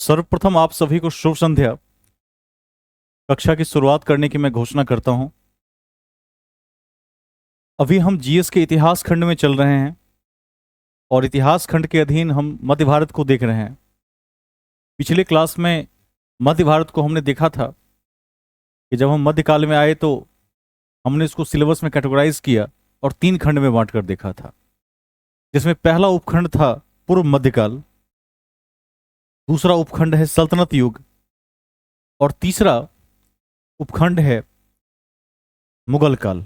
सर्वप्रथम आप सभी को शुभ संध्या। कक्षा की शुरुआत करने की मैं घोषणा करता हूं। अभी हम जीएस के इतिहास खंड में चल रहे हैं और इतिहास खंड के अधीन हम मध्य भारत को देख रहे हैं। पिछले क्लास में मध्य भारत को हमने देखा था कि जब हम मध्यकाल में आए तो हमने इसको सिलेबस में कैटेगराइज किया और 3 खंड में बांट कर देखा था, जिसमें पहला उपखंड था पूर्व मध्यकाल, दूसरा उपखंड है सल्तनत युग और तीसरा उपखंड है मुगल काल।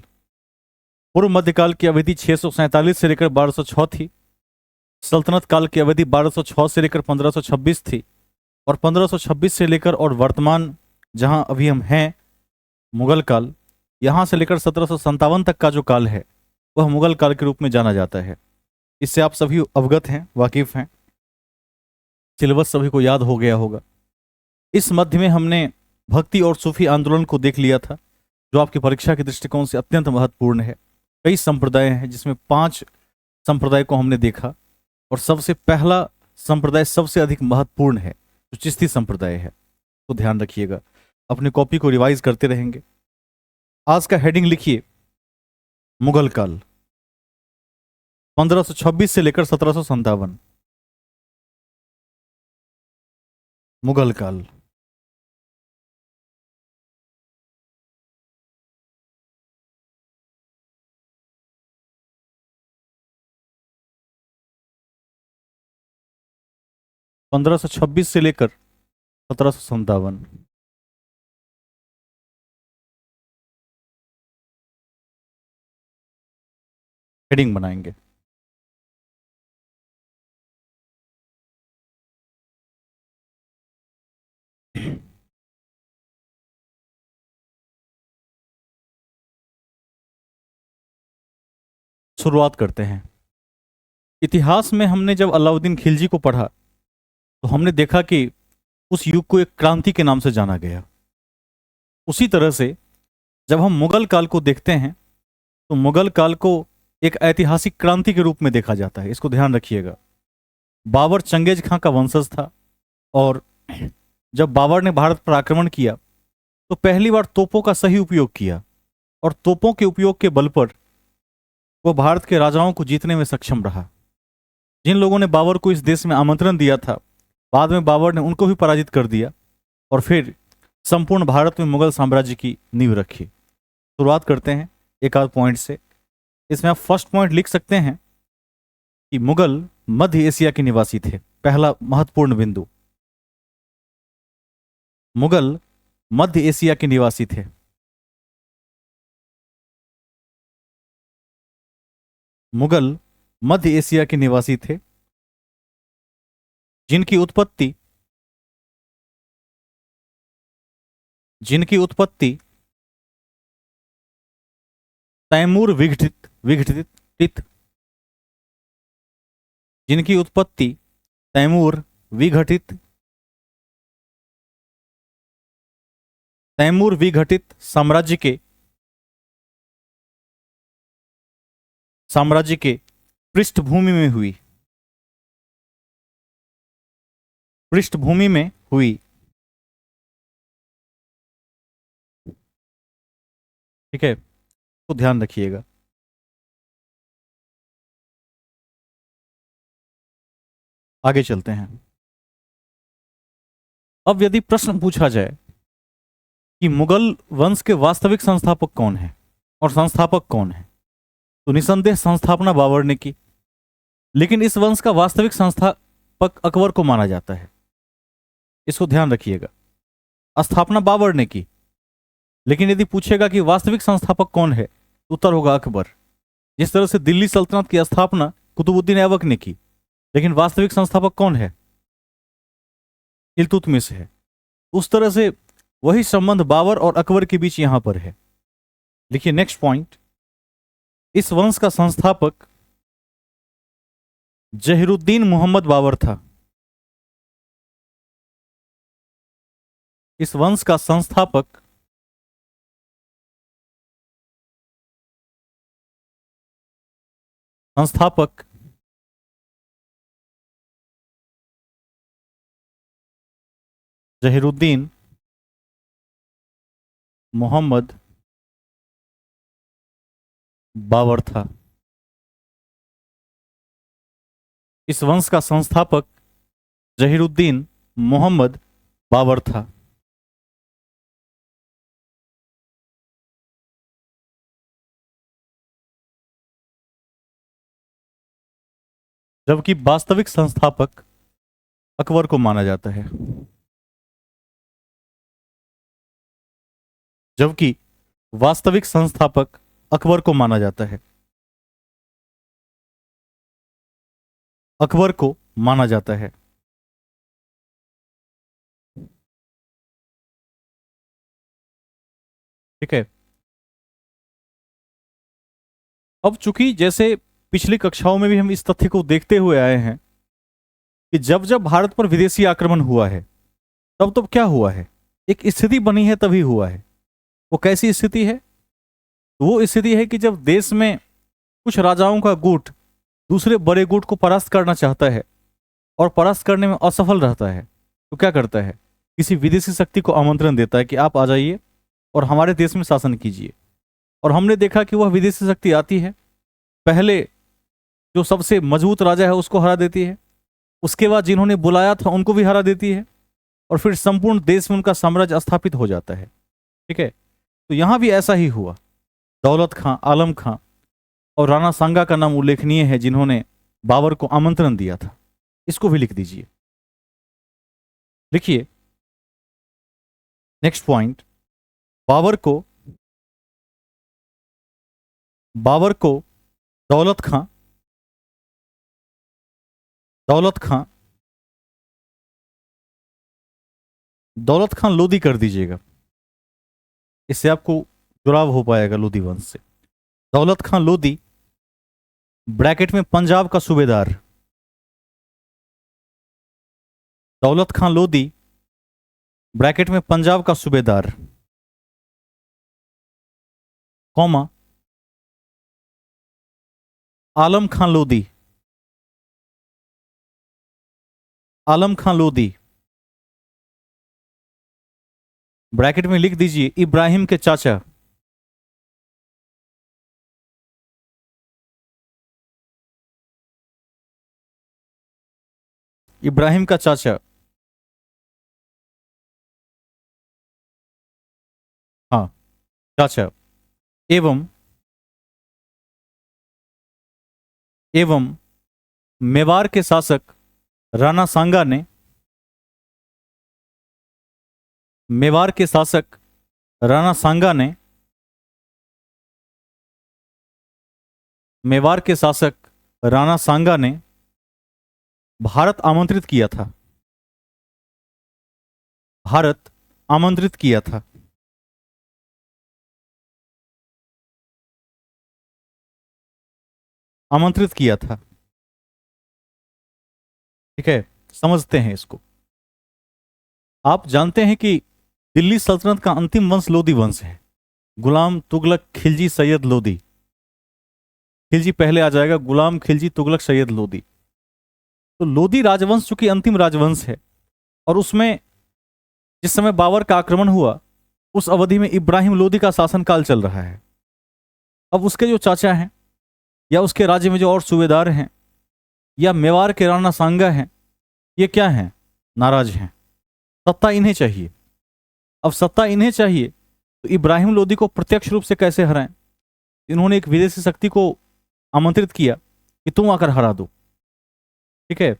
पूर्व मध्यकाल की अवधि 647 से लेकर 1206 थी। सल्तनत काल की अवधि 1206 से लेकर 1526 थी और 1526 से लेकर और वर्तमान जहां अभी हम हैं मुगल काल, यहां से लेकर 1757 तक का जो काल है वह मुगल काल के रूप में जाना जाता है। इससे आप सभी अवगत हैं, वाकिफ हैं, सिलेबस सभी को याद हो गया होगा। इस मध्य में हमने भक्ति और सूफी आंदोलन को देख लिया था, जो आपकी परीक्षा के दृष्टिकोण से अत्यंत महत्वपूर्ण है। कई संप्रदाय हैं जिसमें 5 संप्रदाय को हमने देखा और सबसे पहला संप्रदाय सबसे अधिक महत्वपूर्ण है जो चिश्ती संप्रदाय है, तो ध्यान रखिएगा। अपनी कॉपी को रिवाइज करते रहेंगे। आज का हेडिंग लिखिए, मुगल काल 1526 से लेकर 1757। मुगल काल। पंद्रह सौ छब्बीस से लेकर 1757। हेडिंग बनाएंगे। शुरुआत करते हैं। इतिहास में हमने जब अलाउद्दीन खिलजी को पढ़ा तो हमने देखा कि उस युग को एक क्रांति के नाम से जाना गया। उसी तरह से जब हम मुगल काल को देखते हैं तो मुगल काल को एक ऐतिहासिक क्रांति के रूप में देखा जाता है। इसको ध्यान रखिएगा। बाबर चंगेज खां का वंशज था और जब बाबर ने भारत पर आक्रमण किया तो पहली बार तोपों का सही उपयोग किया और तोपों के उपयोग के बल पर वो भारत के राजाओं को जीतने में सक्षम रहा। जिन लोगों ने बाबर को इस देश में आमंत्रण दिया था, बाद में बाबर ने उनको भी पराजित कर दिया और फिर संपूर्ण भारत में मुगल साम्राज्य की नींव रखी। शुरुआत करते हैं एक आध पॉइंट से। इसमें आप फर्स्ट पॉइंट लिख सकते हैं कि मुगल मध्य एशिया के निवासी थे। पहला महत्वपूर्ण बिंदु, मुगल मध्य एशिया के निवासी थे। मुगल मध्य एशिया के निवासी थे जिनकी उत्पत्ति तैमूर विघटित जिनकी उत्पत्ति तैमूर विघटित साम्राज्य के पृष्ठभूमि में हुई। ठीक है, तो ध्यान रखिएगा। आगे चलते हैं। अब यदि प्रश्न पूछा जाए कि मुगल वंश के वास्तविक संस्थापक कौन है और संस्थापक कौन है, तो निसंदेह संस्थापना बाबर ने की, लेकिन इस वंश का वास्तविक संस्थापक अकबर को माना जाता है। इसको ध्यान रखिएगा। स्थापना बाबर ने की, लेकिन यदि पूछेगा कि वास्तविक संस्थापक कौन है, तो उत्तर होगा अकबर। जिस तरह से दिल्ली सल्तनत की स्थापना कुतुबुद्दीन ऐबक ने की, लेकिन वास्तविक संस्थापक कौन है? इल्तुतमिश है। उस तरह से वही संबंध बाबर और अकबर के बीच यहां पर है। लिखिए नेक्स्ट पॉइंट, इस वंश का संस्थापक जहीरुद्दीन मोहम्मद बाबर था। इस वंश का संस्थापक जहीरुद्दीन मोहम्मद बाबर था। इस वंश का संस्थापक जहीरुद्दीन मोहम्मद बाबर था। जबकि वास्तविक संस्थापक अकबर को माना जाता है। जबकि वास्तविक संस्थापक अकबर को माना जाता है। अकबर को माना जाता है। ठीक है। अब चूंकि जैसे पिछली कक्षाओं में भी हम इस तथ्य को देखते हुए आए हैं कि जब जब भारत पर विदेशी आक्रमण हुआ है तब तब क्या हुआ है, एक स्थिति बनी है तभी हुआ है। वो कैसी स्थिति है? वो स्थिति है कि जब देश में कुछ राजाओं का गुट दूसरे बड़े गुट को परास्त करना चाहता है और परास्त करने में असफल रहता है तो क्या करता है, किसी विदेशी शक्ति को आमंत्रण देता है कि आप आ जाइए और हमारे देश में शासन कीजिए। और हमने देखा कि वह विदेशी शक्ति आती है, पहले जो सबसे मजबूत राजा है उसको हरा देती है, उसके बाद जिन्होंने बुलाया था उनको भी हरा देती है, और फिर संपूर्ण देश में उनका साम्राज्य स्थापित हो जाता है। ठीक है। तो यहां भी ऐसा ही हुआ। दौलत खां, आलम खां और राणा सांगा का नाम उल्लेखनीय है जिन्होंने बाबर को आमंत्रण दिया था। इसको भी लिख दीजिए। लिखिए नेक्स्ट पॉइंट। बाबर को दौलत खां लोदी कर दीजिएगा, इससे आपको जुड़ाव हो पाएगा लोदी वंश से। दौलत खां लोदी ब्रैकेट में पंजाब का सूबेदार। दौलत खां लोदी ब्रैकेट में पंजाब का सूबेदार, कॉमा आलम खां लोदी। आलम खां लोदी ब्रैकेट में लिख दीजिए इब्राहिम के चाचा। इब्राहिम का चाचा, हाँ चाचा। एवं मेवाड़ के शासक राणा सांगा ने मेवाड़ के शासक राणा सांगा ने मेवाड़ के शासक राणा सांगा ने भारत आमंत्रित किया था। भारत आमंत्रित किया था। आमंत्रित किया था। ठीक है, समझते हैं इसको। आप जानते हैं कि दिल्ली सल्तनत का अंतिम वंश लोदी वंश है। गुलाम तुगलक खिलजी सैयद लोदी। खिलजी पहले आ जाएगा, गुलाम खिलजी तुगलक सैयद लोदी। तो लोदी राजवंश चूंकि अंतिम राजवंश है और उसमें जिस समय बाबर का आक्रमण हुआ उस अवधि में इब्राहिम लोदी का शासनकाल चल रहा है। अब उसके जो चाचा हैं या उसके राज्य में जो और सूबेदार हैं या मेवाड़ के राणा सांगा हैं, ये क्या हैं? नाराज हैं। सत्ता इन्हें चाहिए। अब सत्ता इन्हें चाहिए तो इब्राहिम लोदी को प्रत्यक्ष रूप से कैसे हराएं? इन्होंने एक विदेशी शक्ति को आमंत्रित किया कि तुम आकर हरा दो। ठीक है।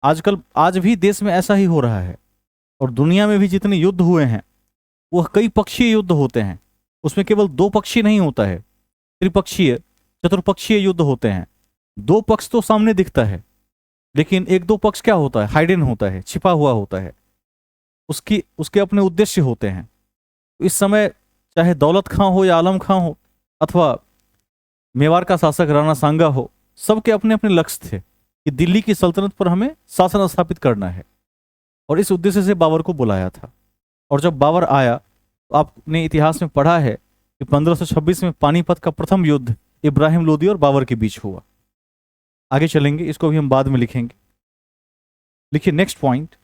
आज भी देश में ऐसा ही हो रहा है और दुनिया में भी जितने युद्ध हुए हैं वह कई पक्षीय युद्ध होते हैं। उसमें केवल दो पक्षीय नहीं होता है, त्रिपक्षीय चतुर्पक्षीय युद्ध होते हैं। दो पक्ष तो सामने दिखता है लेकिन एक दो पक्ष क्या होता है, हाइडन होता है, छिपा हुआ होता है। उसके अपने उद्देश्य होते हैं। इस समय चाहे दौलत खां हो या आलम खां हो अथवा मेवाड़ का शासक राणा सांगा हो, सबके अपने अपने लक्ष्य थे कि दिल्ली की सल्तनत पर हमें शासन स्थापित करना है और इस उद्देश्य से बाबर को बुलाया था। और जब बाबर आया तो आपने इतिहास में पढ़ा है कि 1526 में पानीपत का प्रथम युद्ध इब्राहिम लोदी और बाबर के बीच हुआ। आगे चलेंगे, इसको भी हम बाद में लिखेंगे। लिखिए नेक्स्ट पॉइंट।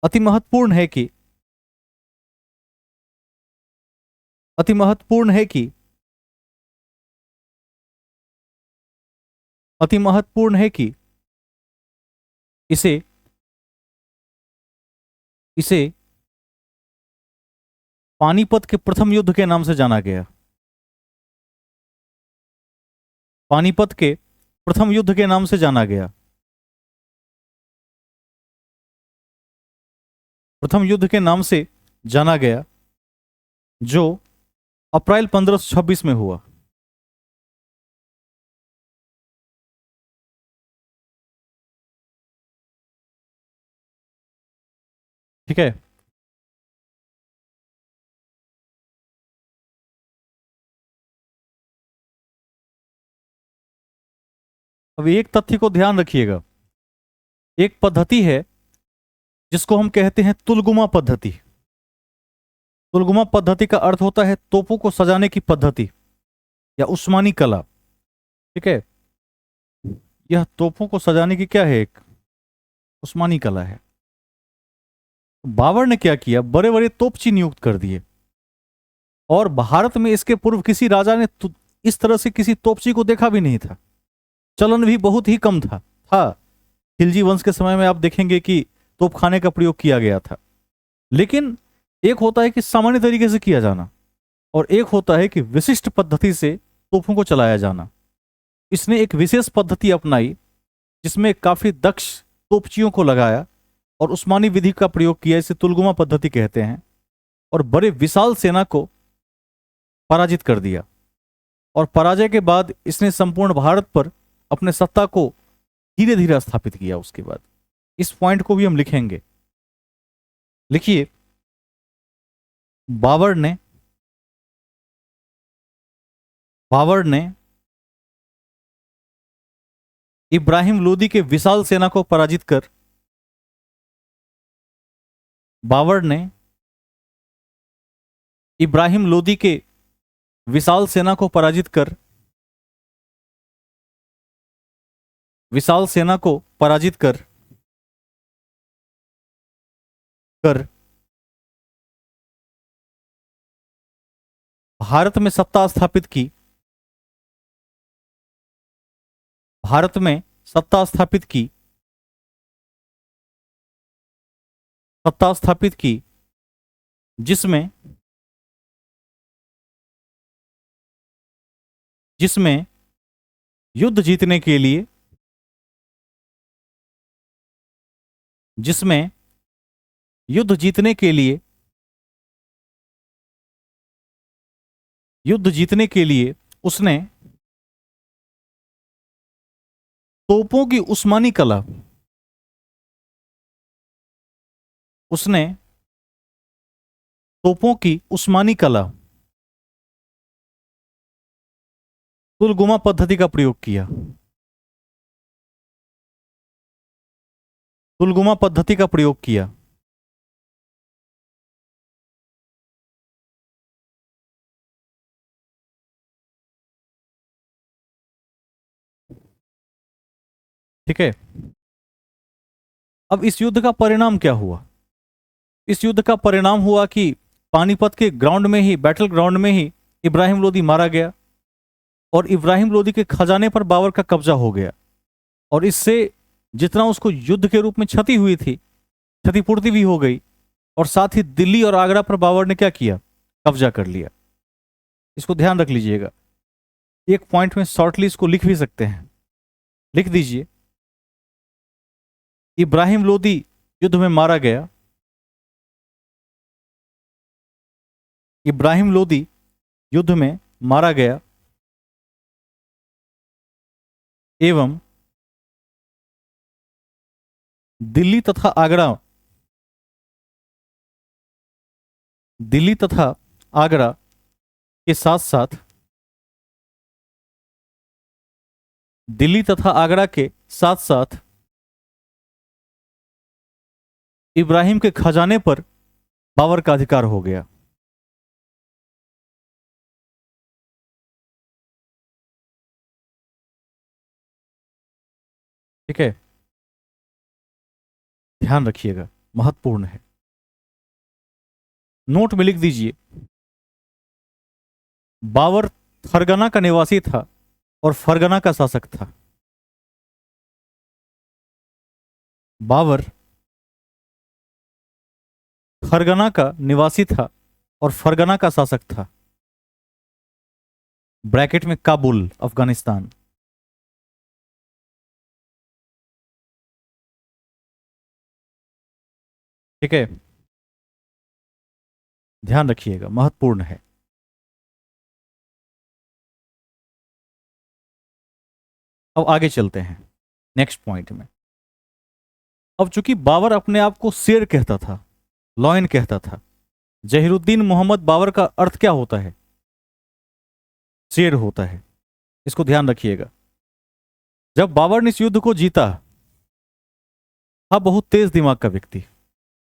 अति महत्वपूर्ण है कि अति महत्वपूर्ण है कि अति महत्वपूर्ण है कि इसे इसे पानीपत के प्रथम युद्ध के नाम से जाना गया। पानीपत के प्रथम युद्ध के नाम से जाना गया। प्रथम युद्ध के नाम से जाना गया, जो अप्रैल 1526 में हुआ। ठीक है। अब एक तथ्य को ध्यान रखिएगा। एक पद्धति है जिसको हम कहते हैं तुलगुमा पद्धति। तुलगुमा पद्धति का अर्थ होता है तोपों को सजाने की पद्धति या उस्मानी कला। ठीक है। यह तोपों को सजाने की क्या है, एक उस्मानी कला है। बाबर ने क्या किया, बड़े बड़े तोपची नियुक्त कर दिए, और भारत में इसके पूर्व किसी राजा ने इस तरह से किसी तोपची को देखा भी नहीं था। चलन भी बहुत ही कम था। खिलजी वंश के समय में आप देखेंगे कि तोपखाने का प्रयोग किया गया था। लेकिन एक होता है कि सामान्य तरीके से किया जाना, और एक होता है कि विशिष्ट पद्धति से तोपों को चलाया जाना। इसने एक विशेष पद्धति अपनाई जिसमें काफी दक्ष तोपचियों को लगाया और उस्मानी विधि का प्रयोग किया। इसे तुलगुमा पद्धति कहते हैं। और बड़े विशाल सेना को पराजित कर दिया, और पराजय के बाद इसने संपूर्ण भारत पर अपने सत्ता को धीरे धीरे स्थापित किया। उसके बाद इस पॉइंट को भी हम लिखेंगे। लिखिए, बाबर ने इब्राहिम लोदी के विशाल सेना को पराजित कर बाबर ने इब्राहिम लोदी के विशाल सेना को पराजित कर विशाल सेना को पराजित कर कर भारत में सत्ता स्थापित की। भारत में सत्ता स्थापित की सत्ता स्थापित की जिसमें जिसमें युद्ध जीतने के लिए जिसमें युद्ध जीतने के लिए युद्ध जीतने के लिए उसने तोपों की उस्मानी कला उसने तोपों की उस्मानी कला तुलगुमा पद्धति का प्रयोग किया। तुलगुमा पद्धति का प्रयोग किया। ठीक है। अब इस युद्ध का परिणाम क्या हुआ? इस युद्ध का परिणाम हुआ कि पानीपत के ग्राउंड में ही, बैटल ग्राउंड में ही इब्राहिम लोदी मारा गया, और इब्राहिम लोदी के खजाने पर बाबर का कब्जा हो गया। और इससे जितना उसको युद्ध के रूप में क्षति हुई थी, क्षतिपूर्ति भी हो गई, और साथ ही दिल्ली और आगरा पर बाबर ने क्या किया, कब्जा कर लिया। इसको ध्यान रख लीजिएगा। एक पॉइंट में शॉर्टली इसको लिख भी सकते हैं। लिख दीजिए, इब्राहिम लोदी युद्ध में मारा गया। इब्राहिम लोदी युद्ध में मारा गया एवं दिल्ली तथा आगरा के साथ साथ दिल्ली तथा आगरा के साथ साथ इब्राहिम के खजाने पर बाबर का अधिकार हो गया। ठीक है, ध्यान रखिएगा। महत्वपूर्ण है। नोट में लिख दीजिए, बाबर फरगना का निवासी था और फरगना का शासक था। बाबर फरगना का निवासी था और फरगना का शासक था। ब्रैकेट में काबुल, अफगानिस्तान। ठीक है, ध्यान रखिएगा, महत्वपूर्ण है। अब आगे चलते हैं नेक्स्ट पॉइंट में। अब चूंकि बाबर अपने आप को शेर कहता था, लॉयन कहता था, जहीरुद्दीन मोहम्मद बाबर का अर्थ क्या होता है? शेर होता है। इसको ध्यान रखिएगा। जब बाबर ने इस युद्ध को जीता, था बहुत तेज दिमाग का व्यक्ति।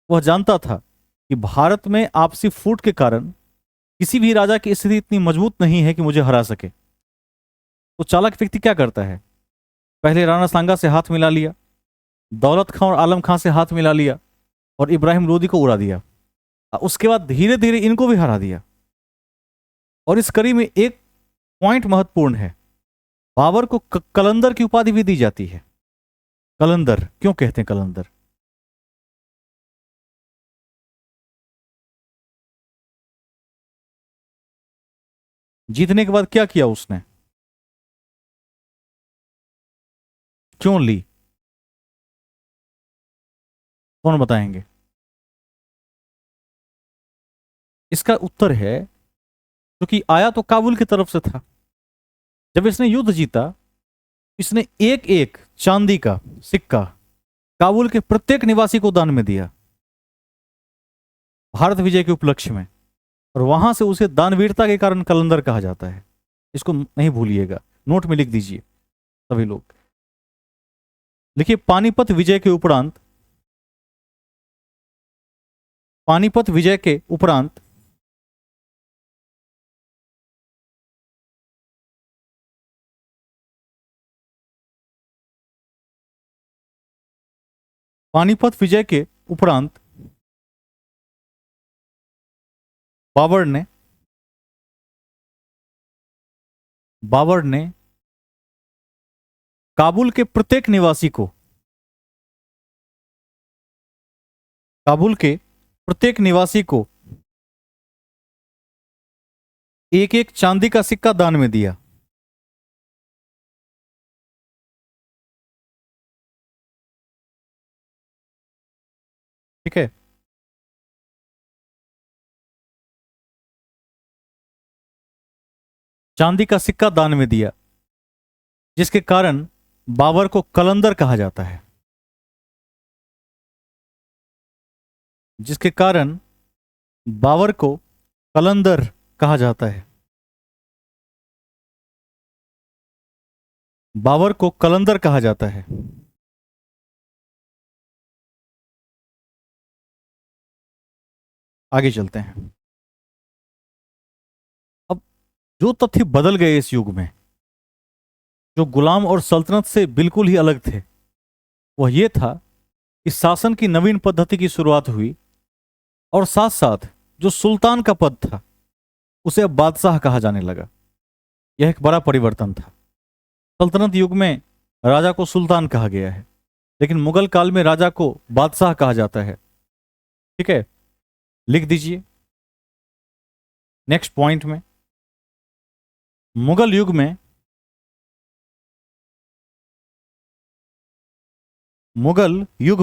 वह जानता था कि भारत में आपसी फूट के कारण किसी भी राजा की स्थिति इतनी मजबूत नहीं है कि मुझे हरा सके। तो चालाक व्यक्ति क्या करता है? पहले राणा सांगा से हाथ मिला लिया, दौलत खां और आलम खां से हाथ मिला लिया और इब्राहिम लोदी को उड़ा दिया। उसके बाद धीरे धीरे इनको भी हरा दिया। और इस कड़ी में एक पॉइंट महत्वपूर्ण है, बाबर को कलंदर की उपाधि भी दी जाती है। कलंदर क्यों कहते हैं? कलंदर जीतने के बाद क्या किया उसने? क्यों ली? कौन बताएंगे? इसका उत्तर है, क्योंकि आया तो काबुल की तरफ से था। जब इसने युद्ध जीता, इसने एक एक चांदी का सिक्का काबुल के प्रत्येक निवासी को दान में दिया, भारत विजय के उपलक्ष्य में। और वहां से उसे दानवीरता के कारण कलंदर कहा जाता है। इसको नहीं भूलिएगा, नोट में लिख दीजिए सभी लोग। लिखिए, पानीपत विजय के उपरांत, पानीपत विजय के उपरांत पानीपत विजय के उपरांत बाबर ने बाबर ने काबुल के प्रत्येक निवासी को, काबुल के प्रत्येक निवासी को एक एक चांदी का सिक्का दान में दिया। ठीक है, चांदी का सिक्का दान में दिया, जिसके कारण बाबर को कलंदर कहा जाता है। जिसके कारण बाबर को कलंदर कहा जाता है। बाबर को कलंदर कहा जाता है। आगे चलते हैं। अब जो तथ्य बदल गए इस युग में, जो गुलाम और सल्तनत से बिल्कुल ही अलग थे, वह यह था कि शासन की नवीन पद्धति की शुरुआत हुई और साथ साथ जो सुल्तान का पद था उसे अब बादशाह कहा जाने लगा। यह एक बड़ा परिवर्तन था। सल्तनत युग में राजा को सुल्तान कहा गया है, लेकिन मुगल काल में राजा को बादशाह कहा जाता है। ठीक है, लिख दीजिए नेक्स्ट पॉइंट में। मुगल युग में, मुगल युग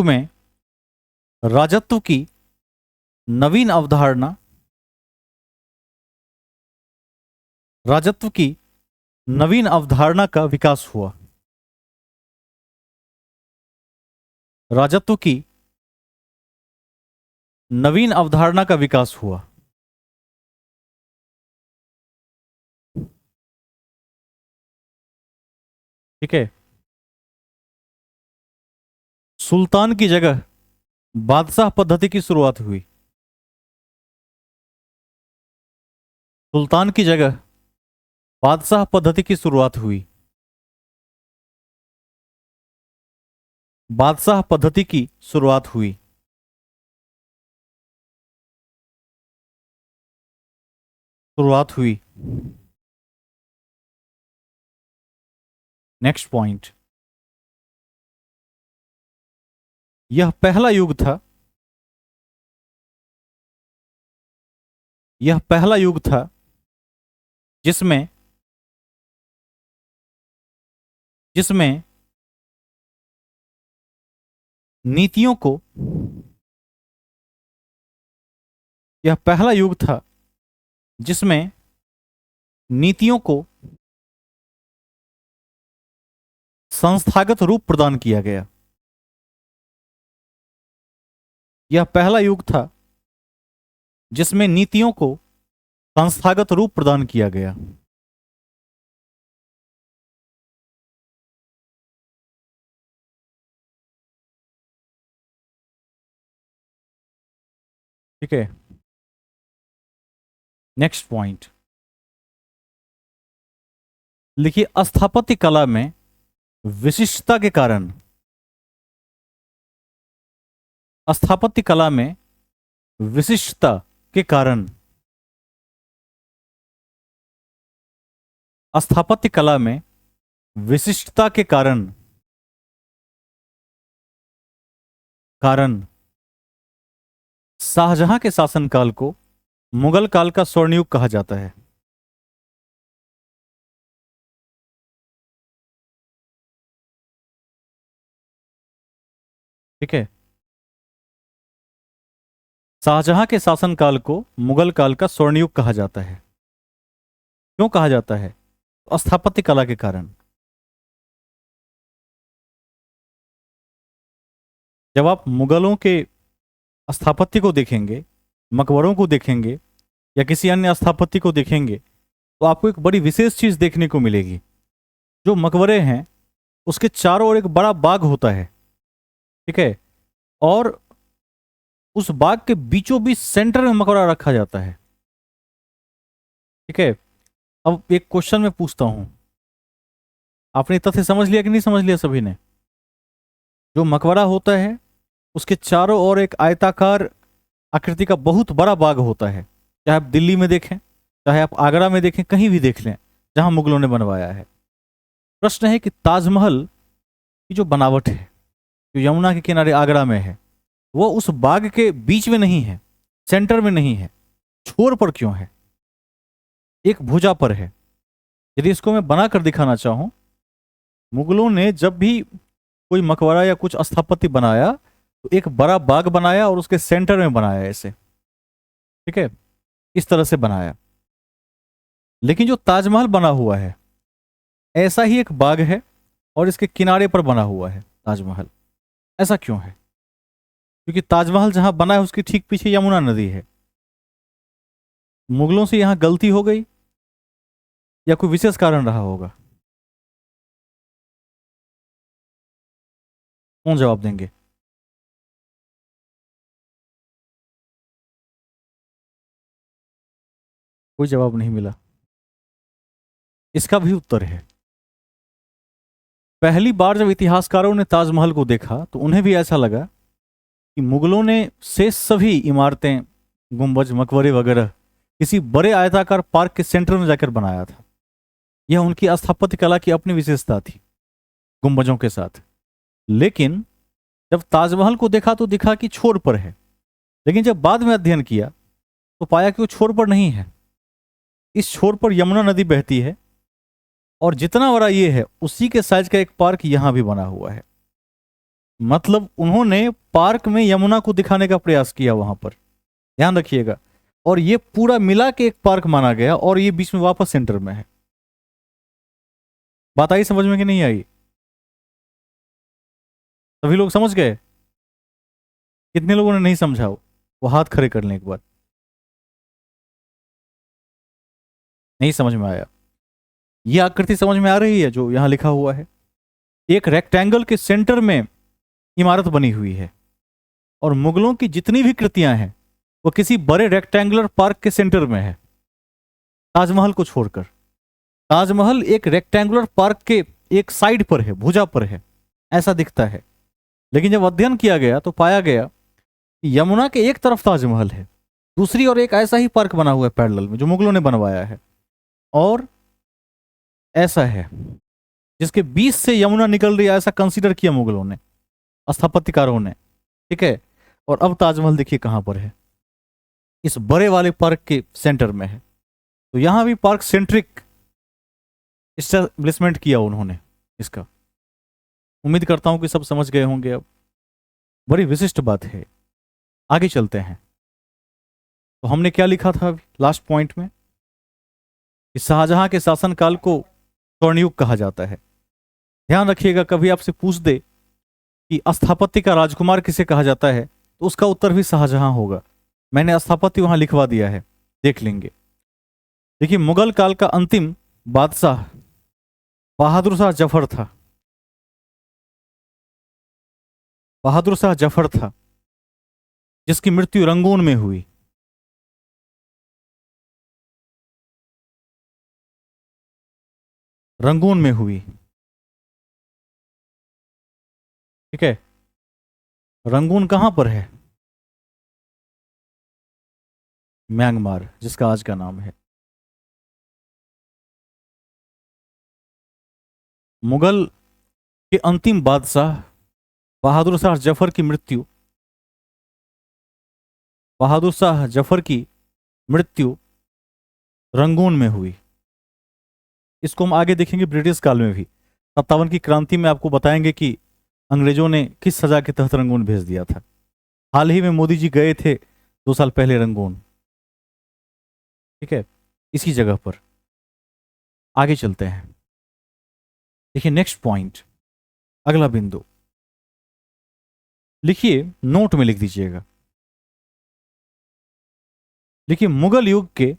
में राजत्व की नवीन अवधारणा, राजत्व की नवीन अवधारणा का विकास हुआ। राजत्व की नवीन अवधारणा का विकास हुआ। ठीक है, सुल्तान की जगह बादशाह पद्धति की शुरुआत हुई। सुल्तान की जगह बादशाह पद्धति की शुरुआत हुई। बादशाह पद्धति की शुरुआत हुई। शुरुआत हुई। नेक्स्ट पॉइंट, यह पहला युग था, यह पहला युग था जिसमें जिसमें नीतियों को, यह पहला युग था जिसमें नीतियों को संस्थागत रूप प्रदान किया गया। यह पहला युग था जिसमें नीतियों को संस्थागत रूप प्रदान किया गया। ठीक है, नेक्स्ट पॉइंट लिखिए, स्थापत्य कला में विशिष्टता के कारण, स्थापत्य कला में विशिष्टता के कारण, स्थापत्य कला में विशिष्टता के कारण शाहजहां के शासनकाल को मुगल काल का स्वर्ण युग कहा जाता है। ठीक है, शाहजहां के शासनकाल को मुगल काल का स्वर्ण युग कहा जाता है। क्यों कहा जाता है? स्थापत्य कला के कारण। जब आप मुगलों के स्थापत्य को देखेंगे, मकबरों को देखेंगे या किसी अन्य स्थापत्य को देखेंगे तो आपको एक बड़ी विशेष चीज देखने को मिलेगी। जो मकबरे हैं उसके चारों ओर एक बड़ा बाग होता है। ठीक है, और उस बाग के बीचों बीच सेंटर में मकबरा रखा जाता है। ठीक है, अब एक क्वेश्चन मैं पूछता हूं, आपने तथ्य समझ लिया कि नहीं समझ लिया सभी ने? जो मकबरा होता है उसके चारों ओर एक आयताकार आकृति का बहुत बड़ा बाग होता है। चाहे आप दिल्ली में देखें, चाहे आप आगरा में देखें, कहीं भी देख लें जहां मुगलों ने बनवाया है। प्रश्न है कि ताजमहल की जो बनावट है, जो यमुना के किनारे आगरा में है, वो उस बाग के बीच में नहीं है, सेंटर में नहीं है, छोर पर क्यों है? एक भुजा पर है। यदि इसको मैं बनाकर दिखाना चाहूं, मुगलों ने जब भी कोई मकबरा या कुछ स्थापत्य बनाया तो एक बड़ा बाग बनाया और उसके सेंटर में बनाया ऐसे। ठीक है, इस तरह से बनाया। लेकिन जो ताजमहल बना हुआ है ऐसा ही एक बाग है और इसके किनारे पर बना हुआ है ताजमहल। ऐसा क्यों है? क्योंकि ताजमहल जहां बना है उसके ठीक पीछे यमुना नदी है। मुगलों से यहां गलती हो गई या कोई विशेष कारण रहा होगा? कौन जवाब देंगे? कोई जवाब नहीं मिला। इसका भी उत्तर है। पहली बार जब इतिहासकारों ने ताजमहल को देखा तो उन्हें भी ऐसा लगा कि मुगलों ने शेष सभी इमारतें, गुंबज, मकबरे वगैरह किसी बड़े आयताकार पार्क के सेंटर में जाकर बनाया था। यह उनकी स्थापत्य कला की अपनी विशेषता थी गुंबजों के साथ। लेकिन जब ताजमहल को देखा तो दिखा कि छोर पर है। लेकिन जब बाद में अध्ययन किया तो पाया कि वो छोर पर नहीं है। इस छोर पर यमुना नदी बहती है और जितना बड़ा ये है उसी के साइज का एक पार्क यहां भी बना हुआ है। मतलब उन्होंने पार्क में यमुना को दिखाने का प्रयास किया वहां पर, ध्यान रखिएगा। और ये पूरा मिला के एक पार्क माना गया और ये बीच में वापस सेंटर में है। बात आई समझ में कि नहीं आई? सभी लोग समझ गए? कितने लोगों ने नहीं समझा? वो हाथ खड़े कर लें एक बार। नहीं समझ में आया? ये आकृति समझ में आ रही है जो यहां लिखा हुआ है? एक रेक्टेंगल के सेंटर में इमारत बनी हुई है और मुगलों की जितनी भी कृतियां हैं वो किसी बड़े रेक्टेंगुलर पार्क के सेंटर में है, ताजमहल को छोड़कर। ताजमहल एक रेक्टेंगुलर पार्क के एक साइड पर है, भुजा पर है, ऐसा दिखता है। लेकिन जब अध्ययन किया गया तो पाया गया कि यमुना के एक तरफ ताजमहल है, दूसरी ओर एक ऐसा ही पार्क बना हुआ है पैरेलल में जो मुगलों ने बनवाया है, और ऐसा है जिसके बीच से यमुना निकल रही है, ऐसा कंसीडर किया मुगलों ने, स्थापत्यकारों ने। ठीक है। और अब ताजमहल देखिए कहां पर है, इस बड़े वाले पार्क के सेंटर में है। तो यहां भी पार्क सेंट्रिक एस्टेब्लिशमेंट किया उन्होंने इसका। उम्मीद करता हूं कि सब समझ गए होंगे अब। बड़ी विशिष्ट बात है। आगे चलते हैं। तो हमने क्या लिखा था लास्ट पॉइंट में कि शाहजहां के शासनकाल को स्वर्णयुग कहा जाता है। ध्यान रखिएगा, कभी आपसे पूछ दे कि स्थापत्य का राजकुमार किसे कहा जाता है, तो उसका उत्तर भी शाहजहां होगा। मैंने स्थापत्य वहां लिखवा दिया है, देख लेंगे। देखिए, मुगल काल का अंतिम बादशाह बहादुर शाह जफर था। बहादुर शाह जफर था, जिसकी मृत्यु रंगून में हुई। रंगून में हुई। ठीक है। रंगून कहां पर है? म्यांमार, जिसका आज का नाम है। मुगल के अंतिम बादशाह बहादुर शाह जफर की मृत्यु, बहादुर शाह जफर की मृत्यु रंगून में हुई। इसको हम आगे देखेंगे ब्रिटिश काल में भी। 57 की क्रांति में आपको बताएंगे कि अंग्रेजों ने किस सजा के तहत रंगून भेज दिया था। हाल ही में मोदी जी गए थे 2 साल पहले रंगून। ठीक है, इसी जगह पर। आगे चलते हैं। देखिए नेक्स्ट पॉइंट, अगला बिंदु लिखिए, नोट में लिख दीजिएगा। देखिए, मुगल युग के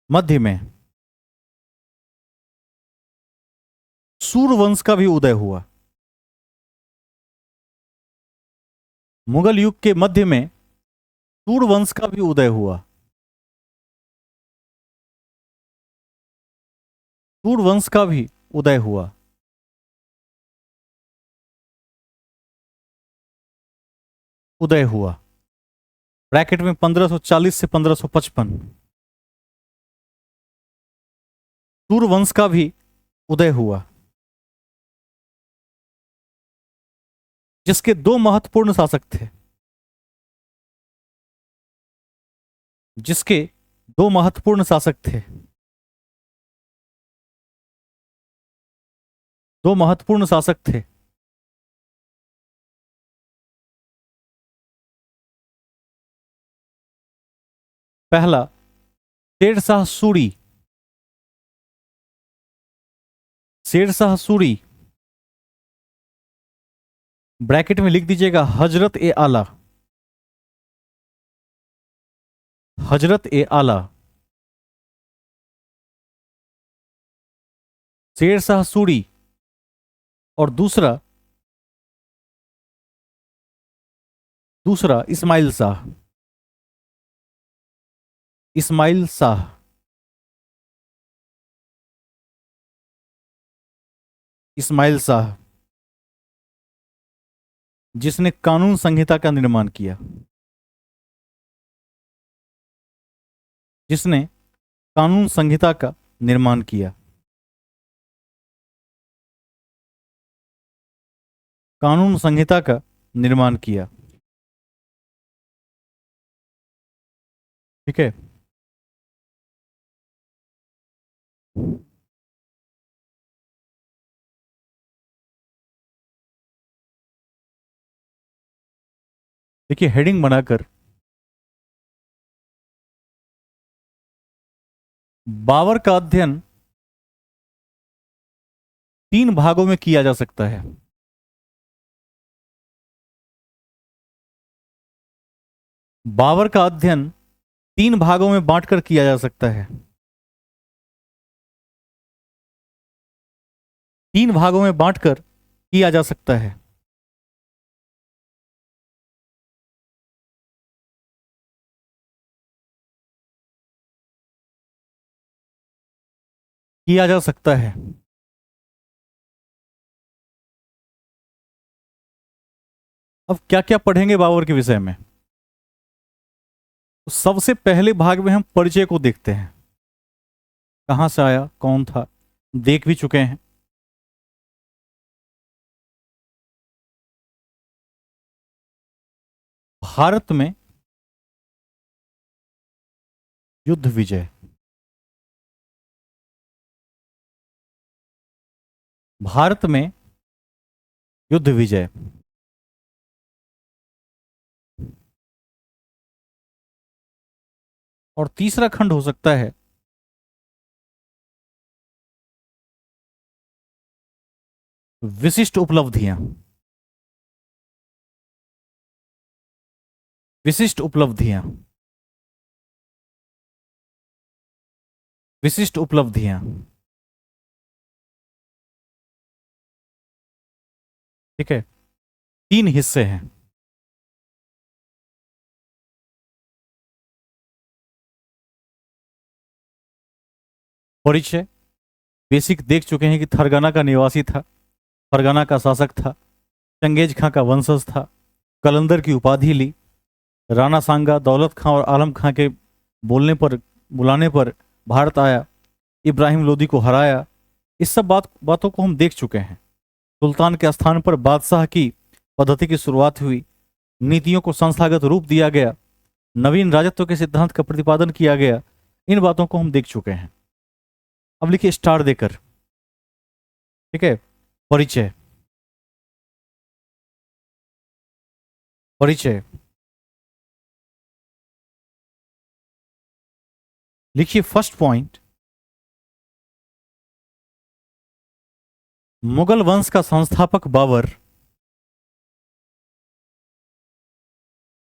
मध्य में सूर्यवंश का भी उदय हुआ। मुगल युग के मध्य में सूर्यवंश का भी उदय हुआ। सूर्यवंश का भी उदय हुआ। उदय हुआ ब्रैकेट में 1540 से 1555। सूर्यवंश का भी उदय हुआ, जिसके 2 महत्वपूर्ण शासक थे। जिसके 2 महत्वपूर्ण शासक थे। 2 महत्वपूर्ण शासक थे। पहला, शेरशाह सूरी। शेरशाह सूरी, ब्रैकेट में लिख दीजिएगा हजरत ए आला। हजरत ए आला। शेरशाह सूरी। और दूसरा, दूसरा इस्माइल शाह। इस्माइल शाह। इस्माइल शाह, जिसने कानून संहिता का निर्माण किया। जिसने कानून संहिता का निर्माण किया। कानून संहिता का निर्माण किया। ठीक है। देखिए, हेडिंग बनाकर बाबर का अध्ययन 3 भागों में किया जा सकता है। बाबर का अध्ययन 3 भागों में बांटकर किया जा सकता है। 3 भागों में बांटकर किया जा सकता है। किया जा सकता है। अब क्या क्या पढ़ेंगे बाबर के विषय में? तो सबसे पहले भाग में हम परिचय को देखते हैं, कहां से आया, कौन था, देख भी चुके हैं। भारत में युद्ध विजय, भारत में युद्ध विजय, और तीसरा खंड हो सकता है विशिष्ट उपलब्धियां, विशिष्ट उपलब्धियां, विशिष्ट उपलब्धियां। ठीक है, तीन हिस्से हैं। परिचय बेसिक देख चुके हैं कि फरगना का निवासी था, फरगना का शासक था, चंगेज खां का वंशज था, कलंदर की उपाधि ली, राणा सांगा दौलत खां और आलम खां के बुलाने पर भारत आया, इब्राहिम लोदी को हराया। इस सब बातों को हम देख चुके हैं। सुल्तान के स्थान पर बादशाह की पद्धति की शुरुआत हुई, नीतियों को संस्थागत रूप दिया गया, नवीन राजत्व के सिद्धांत का प्रतिपादन किया गया। इन बातों को हम देख चुके हैं। अब लिखिए स्टार देकर। ठीक है, परिचय, परिचय लिखिए। फर्स्ट पॉइंट, मुगल वंश का संस्थापक बाबर,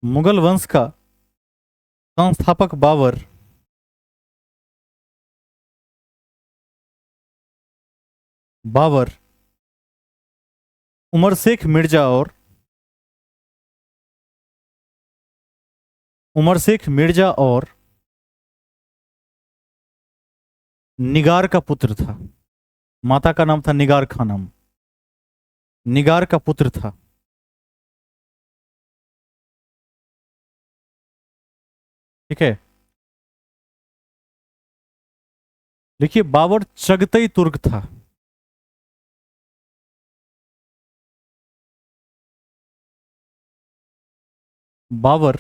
मुगल वंश का संस्थापक बाबर बाबर उमर शेख मिर्जा और उमर शेख मिर्जा और निगार का पुत्र था। माता का नाम था निगार खानम, निगार का पुत्र था। ठीक है, देखिए बाबर चगतई तुर्क था। बाबर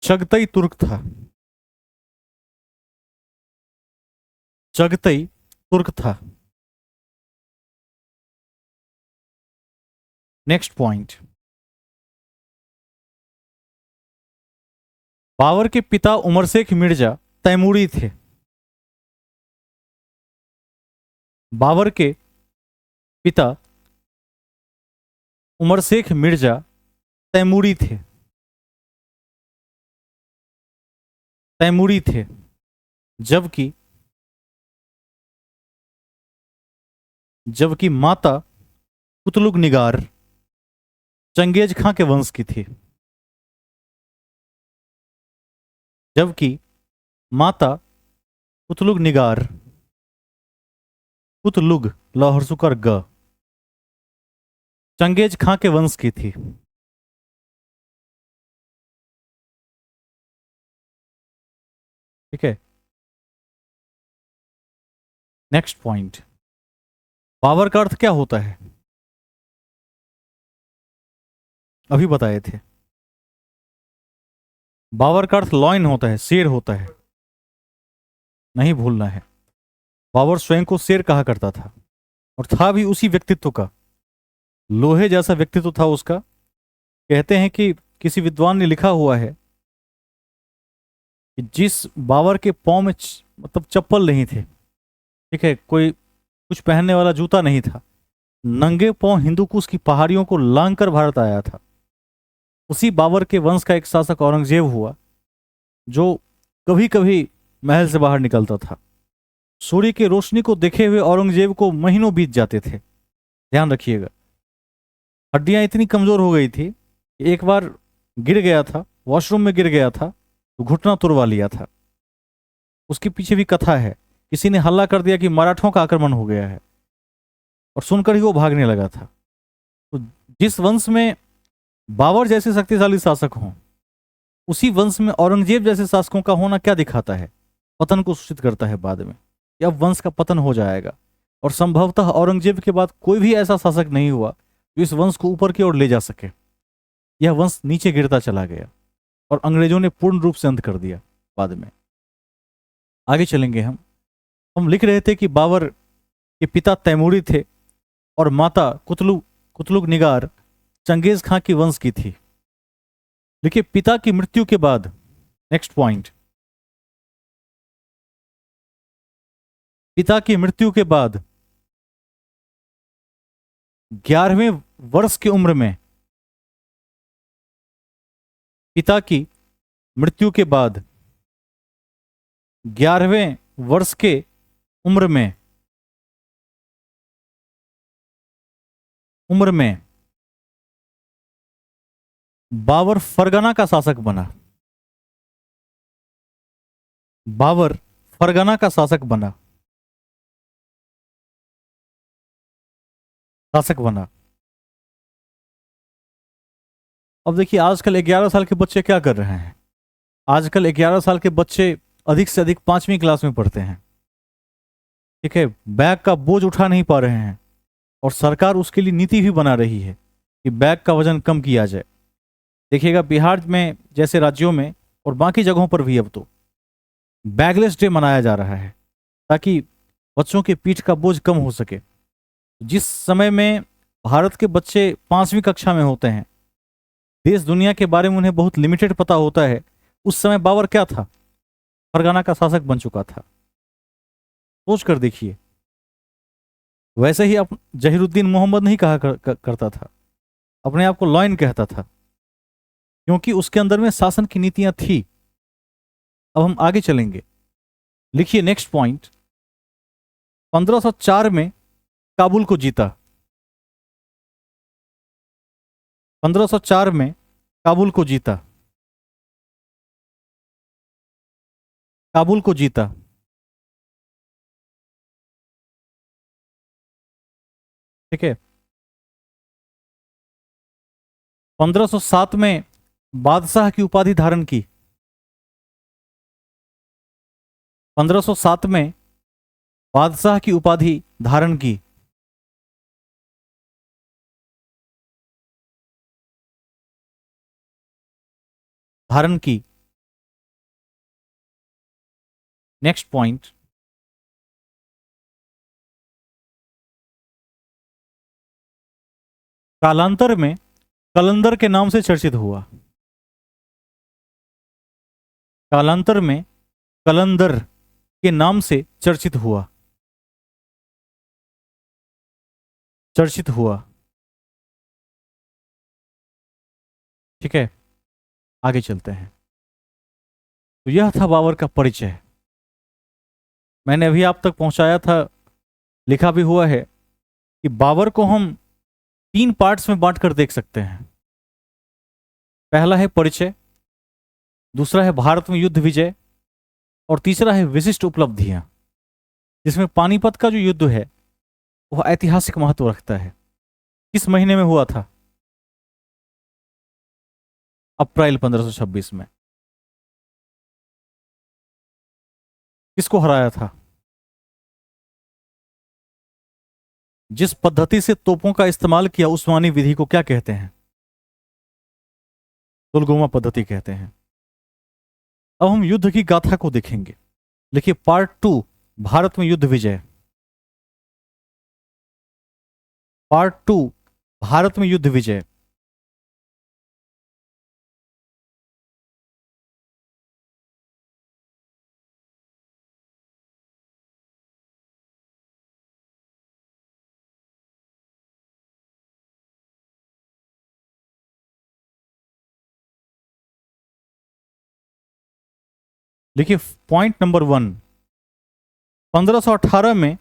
चगतई तुर्क था, चगतई तुर्क था। नेक्स्ट पॉइंट, बाबर के पिता उमर शेख मिर्जा तैमूरी थे। बाबर के पिता उमर शेख मिर्जा तैमूरी थे, तैमूरी थे। जबकि जबकि माता कुतलुग निगार चंगेज खां के वंश की थी। जबकि माता कुतलुग निगार, कुतलुग लहरसुकर ग, चंगेज खां के वंश की थी। ठीक है, नेक्स्ट पॉइंट, बाबर का अर्थ क्या होता है? अभी बताए थे। बाबर का अर्थ लॉइन होता है, शेर होता है, नहीं भूलना है। बाबर स्वयं को शेर कहा करता था और था भी उसी व्यक्तित्व का, लोहे जैसा व्यक्तित्व था उसका। कहते हैं कि किसी विद्वान ने लिखा हुआ है कि जिस बाबर के पांव में मतलब चप्पल नहीं थे, ठीक है, कोई कुछ पहनने वाला जूता नहीं था, नंगे पांव हिंदू कुश की पहाड़ियों को लांग कर भारत आया था, उसी बाबर के वंश का एक शासक औरंगजेब हुआ, जो कभी कभी महल से बाहर निकलता था। सूर्य की रोशनी को देखे हुए औरंगजेब को महीनों बीत जाते थे। ध्यान रखिएगा, हड्डियां इतनी कमजोर हो गई थी कि एक बार गिर गया था, वॉशरूम में गिर गया था तो घुटना तुड़वा लिया था। उसके पीछे भी कथा है, किसी ने हल्ला कर दिया कि मराठों का आक्रमण हो गया है और सुनकर ही वो भागने लगा था। जिस वंश में बाबर जैसे शक्तिशाली शासक हों, उसी वंश में औरंगजेब जैसे शासकों का होना क्या दिखाता है? पतन को सूचित करता है बाद में। या वंश का पतन हो जाएगा, और संभवतः औरंगजेब के बाद कोई भी ऐसा शासक नहीं हुआ जो इस वंश को ऊपर की ओर ले जा सके। यह वंश नीचे गिरता चला गया और अंग्रेजों ने पूर्ण रूप से अंत कर दिया बाद में। आगे चलेंगे हम लिख रहे थे कि बाबर के पिता तैमूरी थे और माता कुतलुग निगार चंगेज खां की वंश की थी। देखिए, पिता की मृत्यु के बाद, नेक्स्ट पॉइंट, पिता की मृत्यु के बाद 11वें वर्ष की उम्र में, पिता की मृत्यु के बाद 11वें वर्ष के उम्र में बाबर फरगना का शासक बना। बाबर फरगना का शासक बना। अब देखिए, आजकल 11 साल के बच्चे क्या कर रहे हैं? आजकल 11 साल के बच्चे अधिक से अधिक 5वीं क्लास में पढ़ते हैं। ठीक है, बैग का बोझ उठा नहीं पा रहे हैं, और सरकार उसके लिए नीति भी बना रही है कि बैग का वजन कम किया जाए। देखिएगा, बिहार में जैसे राज्यों में और बाकी जगहों पर भी अब तो बैगलेस डे मनाया जा रहा है, ताकि बच्चों के पीठ का बोझ कम हो सके। जिस समय में भारत के बच्चे 5वीं कक्षा में होते हैं, देश दुनिया के बारे में उन्हें बहुत लिमिटेड पता होता है, उस समय बाबर क्या था? फरगाना का शासक बन चुका था। सोच कर देखिए। वैसे ही जहीरुद्दीन मोहम्मद नहीं कहा करता था, अपने आप को लॉयन कहता था, क्योंकि उसके अंदर में शासन की नीतियां थी। अब हम आगे चलेंगे। लिखिए नेक्स्ट पॉइंट, 1504 में काबुल को जीता। 1504 में काबुल को जीता। काबुल को जीता। ठीक है। 1507 में बादशाह की उपाधि धारण की। 1507 में बादशाह की उपाधि धारण की। नेक्स्ट पॉइंट, कालांतर में कलंदर के नाम से चर्चित हुआ। कालांतर में कलंदर के नाम से चर्चित हुआ। ठीक है, आगे चलते हैं। तो यह था बाबर का परिचय। मैंने अभी आप तक पहुंचाया था, लिखा भी हुआ है कि बाबर को हम 3 पार्ट्स में बांट कर देख सकते हैं। पहला है परिचय, दूसरा है भारत में युद्ध विजय, और तीसरा है विशिष्ट उपलब्धियां, जिसमें पानीपत का जो युद्ध है वह ऐतिहासिक महत्व रखता है। किस महीने में हुआ था? अप्रैल 1526 में। किसको हराया था? जिस पद्धति से तोपों का इस्तेमाल किया, उस्मानी विधि को क्या कहते हैं? तुलगोमा पद्धति कहते हैं। अब हम युद्ध की गाथा को देखेंगे। देखिए, पार्ट 2, भारत में युद्ध विजय। पार्ट 2, भारत में युद्ध विजय। देखिए, पॉइंट नंबर 1, 1518 में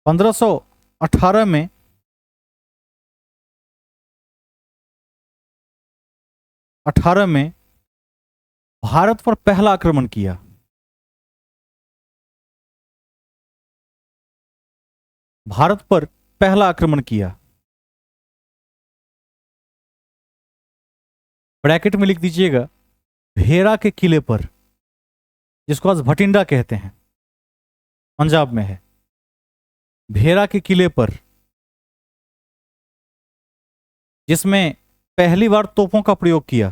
1518 में भारत पर पहला आक्रमण किया। भारत पर पहला आक्रमण किया? ब्रैकेट में लिख दीजिएगा, भेरा के किले पर, जिसको आज भटिंडा कहते हैं, पंजाब में है। भेरा के किले पर, जिसमें पहली बार तोपों का प्रयोग किया,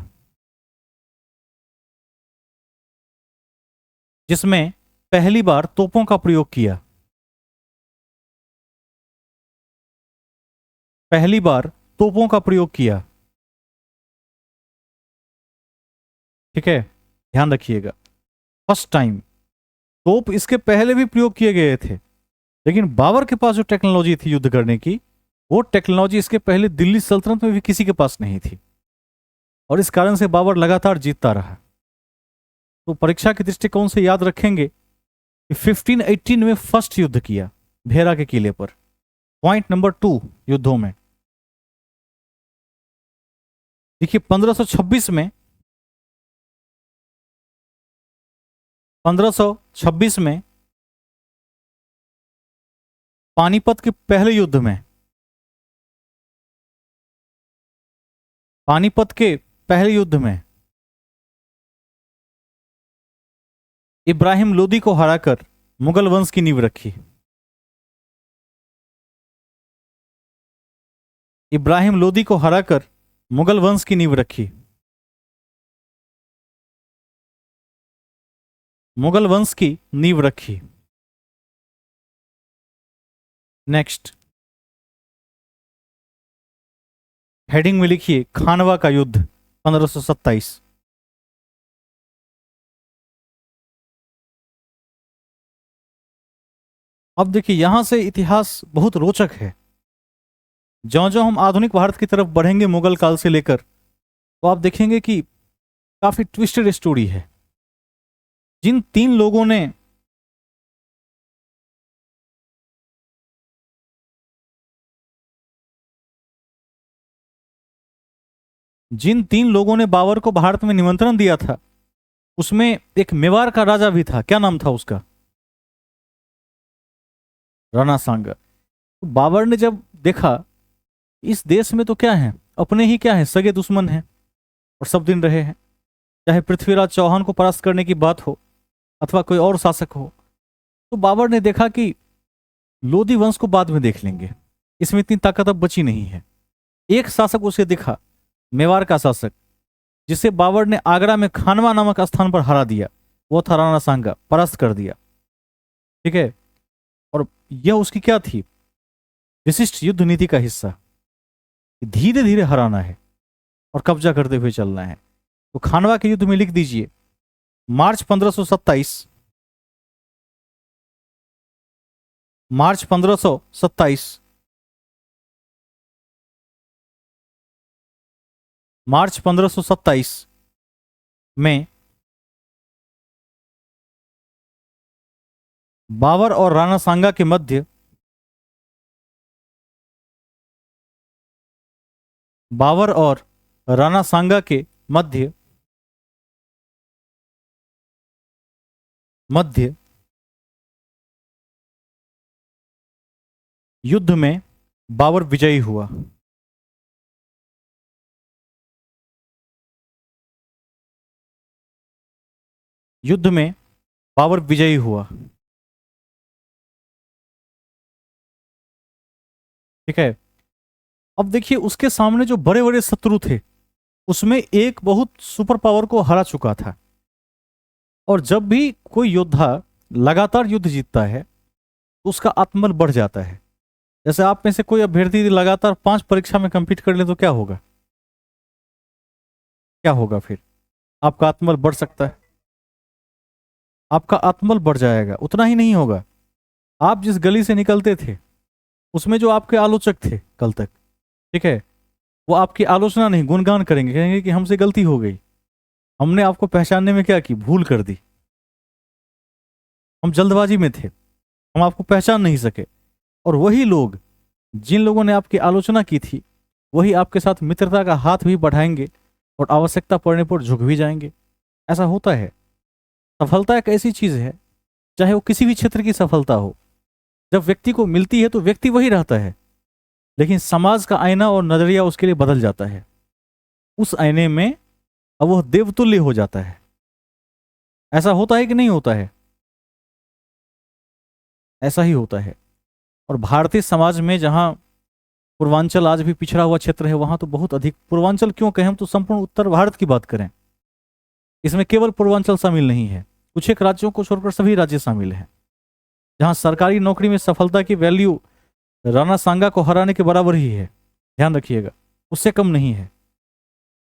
जिसमें पहली बार तोपों का प्रयोग किया, पहली बार तोपों का प्रयोग किया। ठीक है, ध्यान रखिएगा, फर्स्ट टाइम। तोप इसके पहले भी प्रयोग किए गए थे, लेकिन बाबर के पास जो टेक्नोलॉजी थी युद्ध करने की, वो टेक्नोलॉजी इसके पहले दिल्ली सल्तनत में भी किसी के पास नहीं थी, और इस कारण से बाबर लगातार जीतता रहा। तो परीक्षा के दृष्टिकोण से याद रखेंगे कि 1518 में फर्स्ट युद्ध किया भेरा के किले पर। पॉइंट नंबर 2 युद्धों में देखिए, 1526 में 1526 में पानीपत के पहले युद्ध में, पानीपत के पहले युद्ध में इब्राहिम लोदी को हराकर मुगल वंश की नींव रखी। इब्राहिम लोदी को हराकर मुगल वंश की नींव रखी। मुगल वंश की नींव रखी। नेक्स्ट हेडिंग में लिखिए, खानवा का युद्ध 1527। अब देखिए, यहां से इतिहास बहुत रोचक है। ज्यो ज्यो हम आधुनिक भारत की तरफ बढ़ेंगे मुगल काल से लेकर, तो आप देखेंगे कि काफी ट्विस्टेड स्टोरी है। जिन तीन लोगों ने बाबर को भारत में निमंत्रण दिया था, उसमें एक मेवाड़ का राजा भी था। क्या नाम था उसका? राणा सांगा। तो बाबर ने जब देखा इस देश में तो क्या है, अपने ही क्या है, सगे दुश्मन हैं और सब दिन रहे हैं, चाहे पृथ्वीराज चौहान को परास्त करने की बात हो अथवा कोई और शासक हो, तो बाबर ने देखा कि लोधी वंश को बाद में देख लेंगे, इसमें इतनी ताकत अब बची नहीं है। एक शासक उसे दिखा, मेवाड़ का शासक, जिसे बाबर ने आगरा में खानवा नामक स्थान पर हरा दिया। वो था राणा सांगा, परास्त कर दिया। ठीक है, और यह उसकी क्या थी, विशिष्ट युद्ध नीति का हिस्सा, धीरे धीरे हराना है और कब्जा करते हुए चलना है। तो खानवा के युद्ध में लिख दीजिए, मार्च 1527, मार्च 1527, मार्च 1527 में बाबर और राणा सांगा के मध्य, बाबर और राणा सांगा के मध्य युद्ध में बाबर विजयी हुआ। युद्ध में बाबर विजयी हुआ। ठीक है, अब देखिए उसके सामने जो बड़े बड़े शत्रु थे, उसमें एक बहुत सुपर पावर को हरा चुका था। और जब भी कोई योद्धा लगातार युद्ध जीतता है तो उसका आत्मबल बढ़ जाता है। जैसे आप में से कोई अभ्यर्थी लगातार 5 परीक्षा में कंपीट कर ले तो क्या होगा, क्या होगा फिर? आपका आत्मबल बढ़ सकता है, आपका आत्मबल बढ़ जाएगा। उतना ही नहीं होगा, आप जिस गली से निकलते थे उसमें जो आपके आलोचक थे कल तक, ठीक है, वो आपकी आलोचना नहीं, गुणगान करेंगे, कहेंगे कि हमसे गलती हो गई, हमने आपको पहचानने में क्या की, भूल कर दी, हम जल्दबाजी में थे, हम आपको पहचान नहीं सके। और वही लोग, जिन लोगों ने आपकी आलोचना की थी, वही आपके साथ मित्रता का हाथ भी बढ़ाएंगे और आवश्यकता पड़ने पर झुक भी जाएंगे। ऐसा होता है। सफलता एक ऐसी चीज है, चाहे वो किसी भी क्षेत्र की सफलता हो, जब व्यक्ति को मिलती है तो व्यक्ति वही रहता है, लेकिन समाज का आईना और नजरिया उसके लिए बदल जाता है। उस आईने में अब वह देवतुल्य हो जाता है। ऐसा होता है कि नहीं होता है? ऐसा ही होता है। और भारतीय समाज में जहां पूर्वांचल आज भी पिछड़ा हुआ क्षेत्र है, वहां तो बहुत अधिक, पूर्वांचल क्यों कहें, हम तो संपूर्ण उत्तर भारत की बात करें, इसमें केवल पूर्वांचल शामिल नहीं है, कुछ एक राज्यों को छोड़कर सभी राज्य शामिल हैं, जहां सरकारी नौकरी में सफलता की वैल्यू राणा सांगा को हराने के बराबर ही है। ध्यान रखिएगा, उससे कम नहीं है।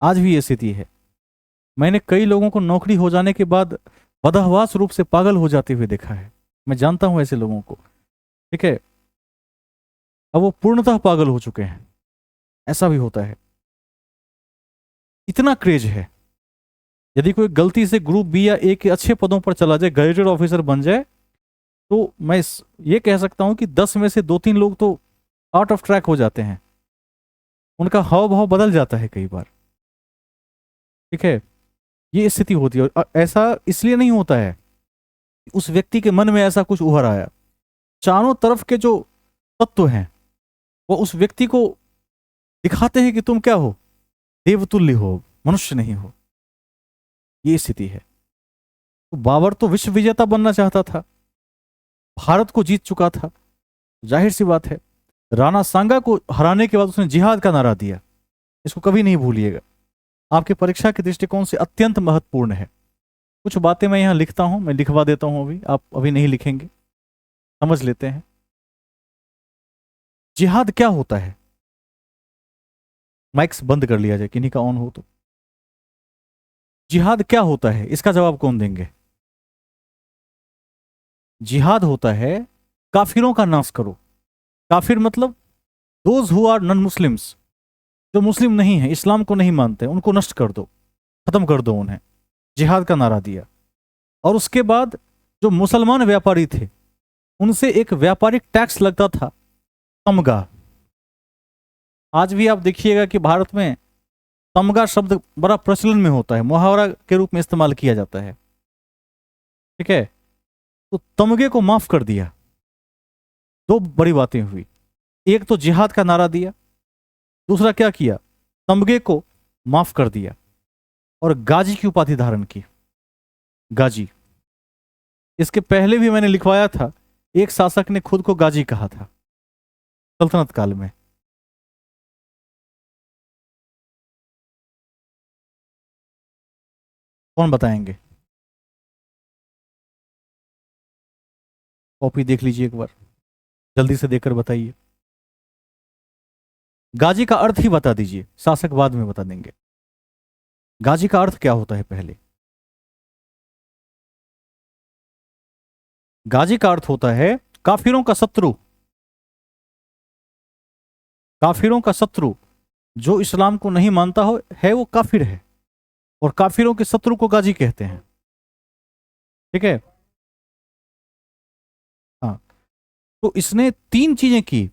आज भी ये स्थिति है। मैंने कई लोगों को नौकरी हो जाने के बाद बदहवास रूप से पागल हो जाते हुए देखा है। मैं जानता हूं ऐसे लोगों को, ठीक है। अब वो पूर्णतः पागल हो चुके हैं। ऐसा भी होता है। इतना क्रेज है। यदि कोई गलती से ग्रुप बी या ए के अच्छे पदों पर चला जाए, गजेटेड ऑफिसर बन जाए, तो मैं ये कह सकता हूं कि 10 में से 2-3 लोग तो आउट ऑफ ट्रैक हो जाते हैं। उनका हाव भाव बदल जाता है कई बार, ठीक है। ये स्थिति होती है। और ऐसा इसलिए नहीं होता है, उस व्यक्ति के मन में ऐसा कुछ उभर आया। चारों तरफ के जो तत्व हैं वो उस व्यक्ति को दिखाते हैं कि तुम क्या हो, देवतुल्य हो, मनुष्य नहीं हो। ये स्थिति है। तो बाबर तो विश्व विजेता बनना चाहता था, भारत को जीत चुका था, जाहिर सी बात है। राणा सांगा को हराने के बाद उसने जिहाद का नारा दिया। इसको कभी नहीं भूलिएगा, आपके परीक्षा के दृष्टिकोण से अत्यंत महत्वपूर्ण है। कुछ बातें मैं यहां लिखता हूं, मैं लिखवा देता हूं, अभी आप अभी नहीं लिखेंगे, समझ लेते हैं। जिहाद क्या होता है? माइक्स बंद कर लिया जाए, किन्हीं का ऑन हो तो। जिहाद क्या होता है, इसका जवाब कौन देंगे? जिहाद होता है काफिरों का नाश करो। काफिर मतलब those who are non Muslims, जो मुस्लिम नहीं है, इस्लाम को नहीं मानते, उनको नष्ट कर दो, खत्म कर दो उन्हें। जिहाद का नारा दिया। और उसके बाद जो मुसलमान व्यापारी थे, उनसे एक व्यापारिक टैक्स लगता था, तमगा। आज भी आप देखिएगा कि भारत में तमगा शब्द बड़ा प्रचलन में होता है, मुहावरा के रूप में इस्तेमाल किया जाता है, ठीक है। तो तमगे को माफ कर दिया। दो बड़ी बातें हुई, एक तो जिहाद का नारा दिया, दूसरा क्या किया, तमगे को माफ कर दिया और गाजी की उपाधि धारण की। गाजी, इसके पहले भी मैंने लिखवाया था, एक शासक ने खुद को गाजी कहा था सल्तनत काल में। कौन बताएंगे? कॉपी देख लीजिए एक बार, जल्दी से देखकर बताइए। गाजी का अर्थ ही बता दीजिए, शासक बाद में बता देंगे। गाजी का अर्थ क्या होता है पहले? गाजी का अर्थ होता है काफिरों का शत्रु। काफिरों का शत्रु, जो इस्लाम को नहीं मानता हो है वो काफिर है, और काफिरों के शत्रु को गाजी कहते हैं, ठीक है। हाँ, तो इसने 3 चीजें की।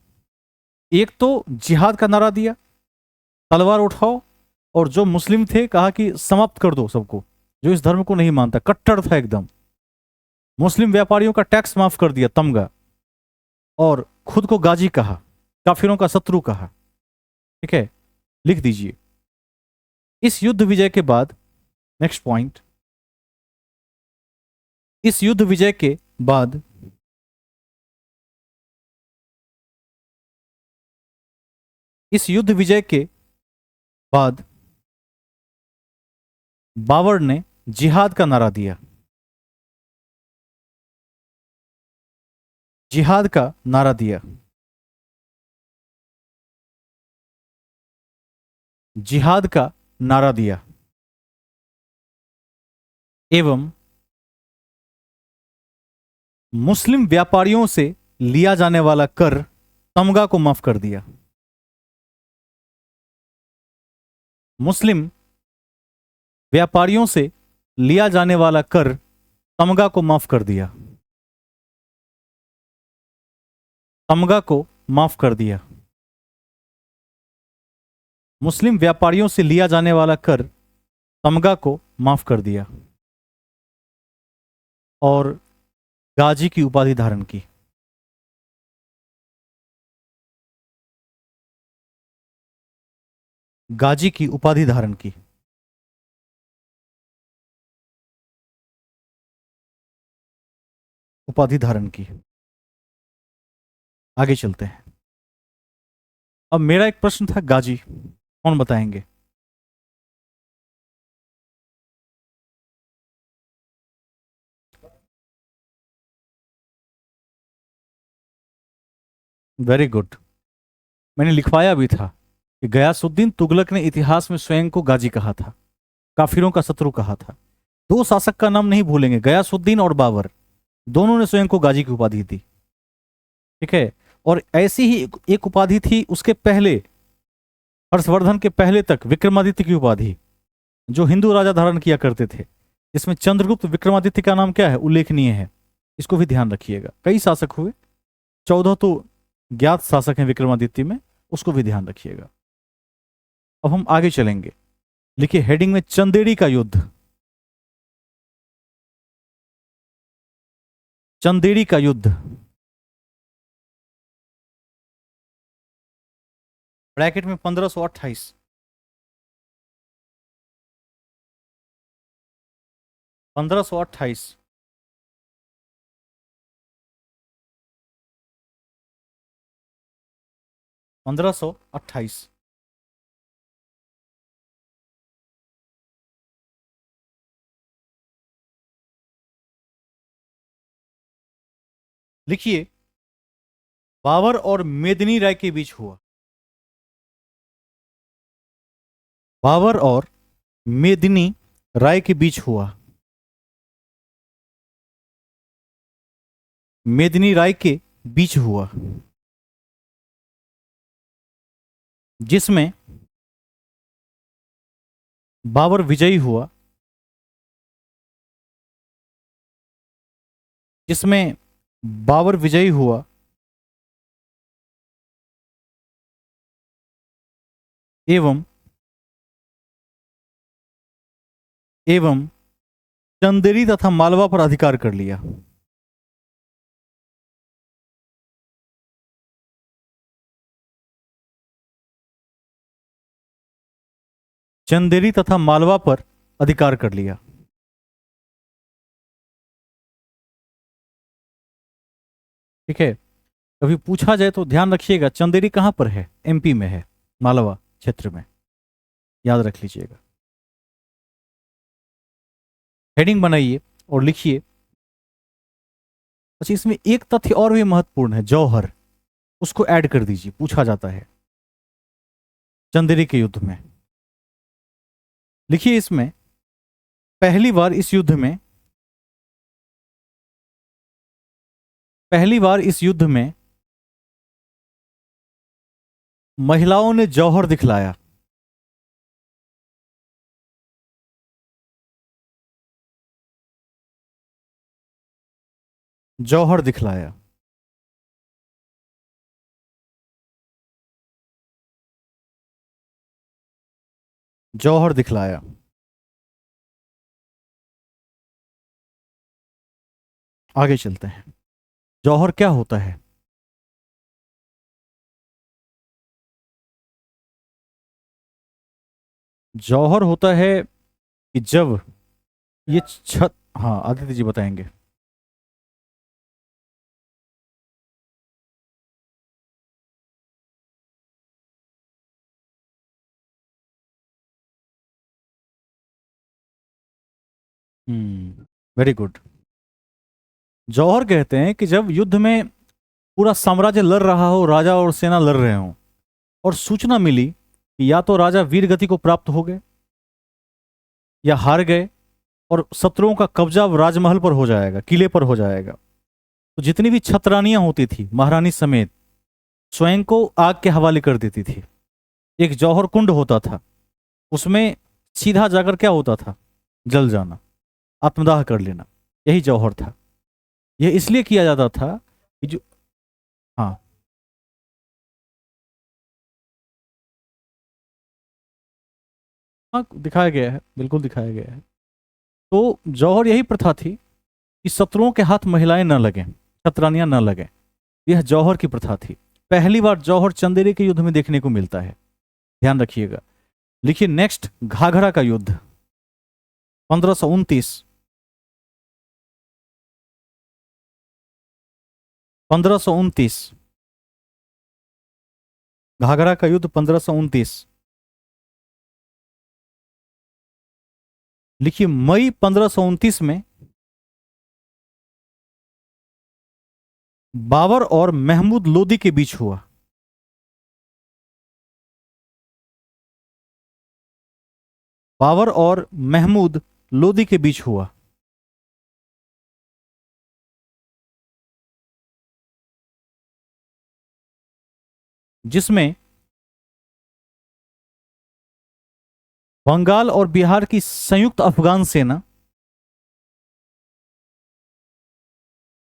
एक तो जिहाद का नारा दिया, तलवार उठाओ, और जो मुस्लिम थे कहा कि समाप्त कर दो सबको, जो इस धर्म को नहीं मानता, कट्टर था एकदम। मुस्लिम व्यापारियों का टैक्स माफ कर दिया, तमगा, और खुद को गाजी कहा, काफिरों का शत्रु कहा, ठीक है। लिख दीजिए। इस युद्ध विजय के बाद, नेक्स्ट पॉइंट, इस युद्ध विजय के बाद इस युद्ध विजय के बाद बाबर ने जिहाद का नारा दिया। जिहाद का नारा दिया। जिहाद का नारा दिया एवं मुस्लिम व्यापारियों से लिया जाने वाला कर, तमगा को माफ कर दिया। मुस्लिम व्यापारियों से लिया जाने वाला कर, तमगा को माफ कर दिया। तमगा को माफ कर दिया। मुस्लिम व्यापारियों से लिया जाने वाला कर, तमगा को माफ कर दिया, और गाजी की उपाधि धारण की। गाजी की उपाधि धारण की। उपाधि धारण की। आगे चलते हैं। अब मेरा एक प्रश्न था, गाजी कौन बताएंगे? Very good. मैंने लिखवाया भी था कि गयासुद्दीन तुगलक ने इतिहास में स्वयं को गाजी कहा था, काफिरों का शत्रु कहा था। दो शासक का नाम नहीं भूलेंगे, गयासुद्दीन और बाबर, दोनों ने स्वयं को गाजी की उपाधि दी। ठीक है। और ऐसी ही एक उपाधि थी उसके पहले, हर्षवर्धन के पहले तक, विक्रमादित्य की उपाधि, जो हिंदू राजा धारण किया करते थे। इसमें चंद्रगुप्त विक्रमादित्य का नाम क्या है, उल्लेखनीय है। इसको भी ध्यान रखिएगा। कई शासक हुए, 14 तो ज्ञात शासक हैं विक्रमादित्य में, उसको भी ध्यान रखिएगा। अब हम आगे चलेंगे। लिखिए हेडिंग में, चंदेरी का युद्ध। चंदेरी का युद्ध। ब्रैकेट में 1528। 1528। 1528। लिखिए, बाबर और मेदिनी राय के बीच हुआ। बाबर और मेदिनी राय के बीच हुआ। मेदिनी राय के बीच हुआ, जिसमें बाबर विजयी हुआ। जिसमें बाबर विजयी हुआ एवं चंदेरी तथा मालवा पर अधिकार कर लिया। चंदेरी तथा मालवा पर अधिकार कर लिया। ठीक है। कभी पूछा जाए तो ध्यान रखिएगा, चंदेरी कहां पर है, एमपी में है, मालवा क्षेत्र में, याद रख लीजिएगा। हेडिंग बनाइए और लिखिए। अच्छा, इसमें एक तथ्य और भी महत्वपूर्ण है, जौहर, उसको ऐड कर दीजिए, पूछा जाता है चंदेरी के युद्ध में। लिखिए, इसमें पहली बार इस युद्ध में महिलाओं ने जौहर दिखलाया। जौहर दिखलाया। जौहर दिखलाया। आगे चलते हैं। जौहर क्या होता है? जौहर होता है कि जब ये छत, हाँ आदित्य जी बताएंगे। Very good. जौहर कहते हैं कि जब युद्ध में पूरा साम्राज्य लड़ रहा हो, राजा और सेना लड़ रहे हो, और सूचना मिली कि या तो राजा वीर गति को प्राप्त हो गए या हार गए, और शत्रुओं का कब्जा राजमहल पर हो जाएगा, किले पर हो जाएगा, तो जितनी भी छतरानियां होती थी, महारानी समेत, स्वयं को आग के हवाले कर देती थी। एक जौहर कुंड होता था, उसमें सीधा जाकर क्या होता था, जल जाना, आत्मदाह कर लेना, यही जौहर था। यह इसलिए किया जाता था कि जो, हाँ, हाँ दिखाया गया है, बिल्कुल दिखाया गया है। तो जौहर यही प्रथा थी कि शत्रुओं के हाथ महिलाएं न लगें, छतरानियां न लगें, यह जौहर की प्रथा थी। पहली बार जौहर चंदेरी के युद्ध में देखने को मिलता है, ध्यान रखिएगा। लिखिए नेक्स्ट, घाघरा का युद्ध 1529। 1529, घाघरा का युद्ध 1529। लिखिए मई 1529 में बाबर और महमूद लोदी के बीच हुआ। बाबर और महमूद लोदी के बीच हुआ। जिसमें बंगाल और बिहार की संयुक्त अफगान सेना,